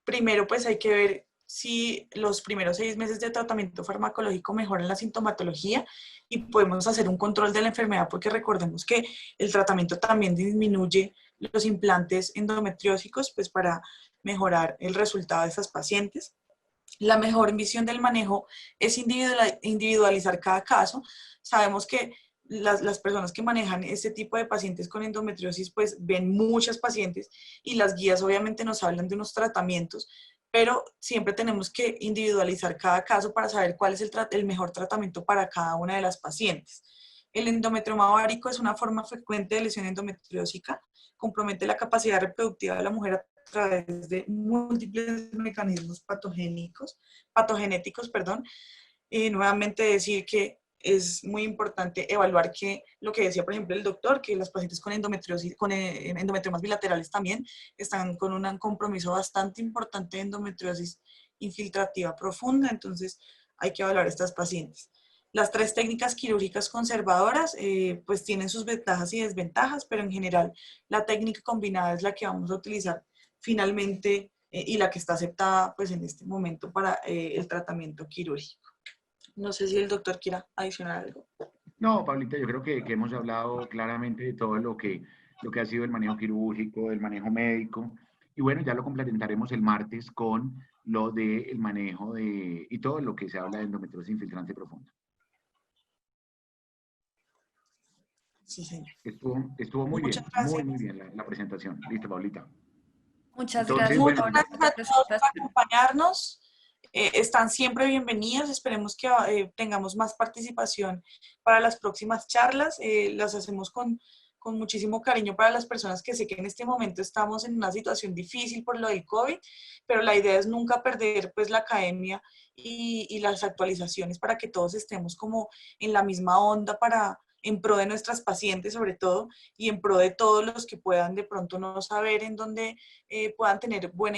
Primero, pues hay que ver si los primeros 6 meses de tratamiento farmacológico mejoran la sintomatología y podemos hacer un control de la enfermedad, porque recordemos que el tratamiento también disminuye los implantes endometriósicos, pues para mejorar el resultado de esas pacientes. La mejor visión del manejo es individualizar cada caso. Sabemos que las personas que manejan este tipo de pacientes con endometriosis pues ven muchas pacientes y las guías obviamente nos hablan de unos tratamientos, pero siempre tenemos que individualizar cada caso para saber cuál es el mejor tratamiento para cada una de las pacientes. El endometrioma ovárico es una forma frecuente de lesión endometriósica, compromete la capacidad reproductiva de la mujer a través de múltiples mecanismos patogenéticos. Nuevamente decir que es muy importante evaluar que lo que decía, por ejemplo, el doctor, que las pacientes con endometriosis, con endometriomas bilaterales también están con un compromiso bastante importante de endometriosis infiltrativa profunda, entonces hay que evaluar a estas pacientes. Las 3 técnicas quirúrgicas conservadoras pues tienen sus ventajas y desventajas, pero en general la técnica combinada es la que vamos a utilizar finalmente y la que está aceptada pues en este momento para el tratamiento quirúrgico. No sé si el doctor quiera adicionar algo. No, Pablita, yo creo que hemos hablado claramente de todo lo que ha sido el manejo quirúrgico, el manejo médico, y bueno, ya lo complementaremos el martes con lo del manejo y todo lo que se habla de endometriosis infiltrante profunda. Sí, señor. Estuvo muy Muchas bien, gracias. muy bien la presentación. Listo, Pablita. Muchas Entonces, gracias, bueno, Paula, Muchas por la gracias a todos por presentación. acompañarnos. Están siempre bienvenidos. Esperemos que tengamos más participación para las próximas charlas. Las hacemos con muchísimo cariño para las personas que sé que en este momento estamos en una situación difícil por lo del COVID, pero la idea es nunca perder pues la academia y las actualizaciones para que todos estemos como en la misma onda en pro de nuestras pacientes sobre todo y en pro de todos los que puedan de pronto no saber en dónde puedan tener buena información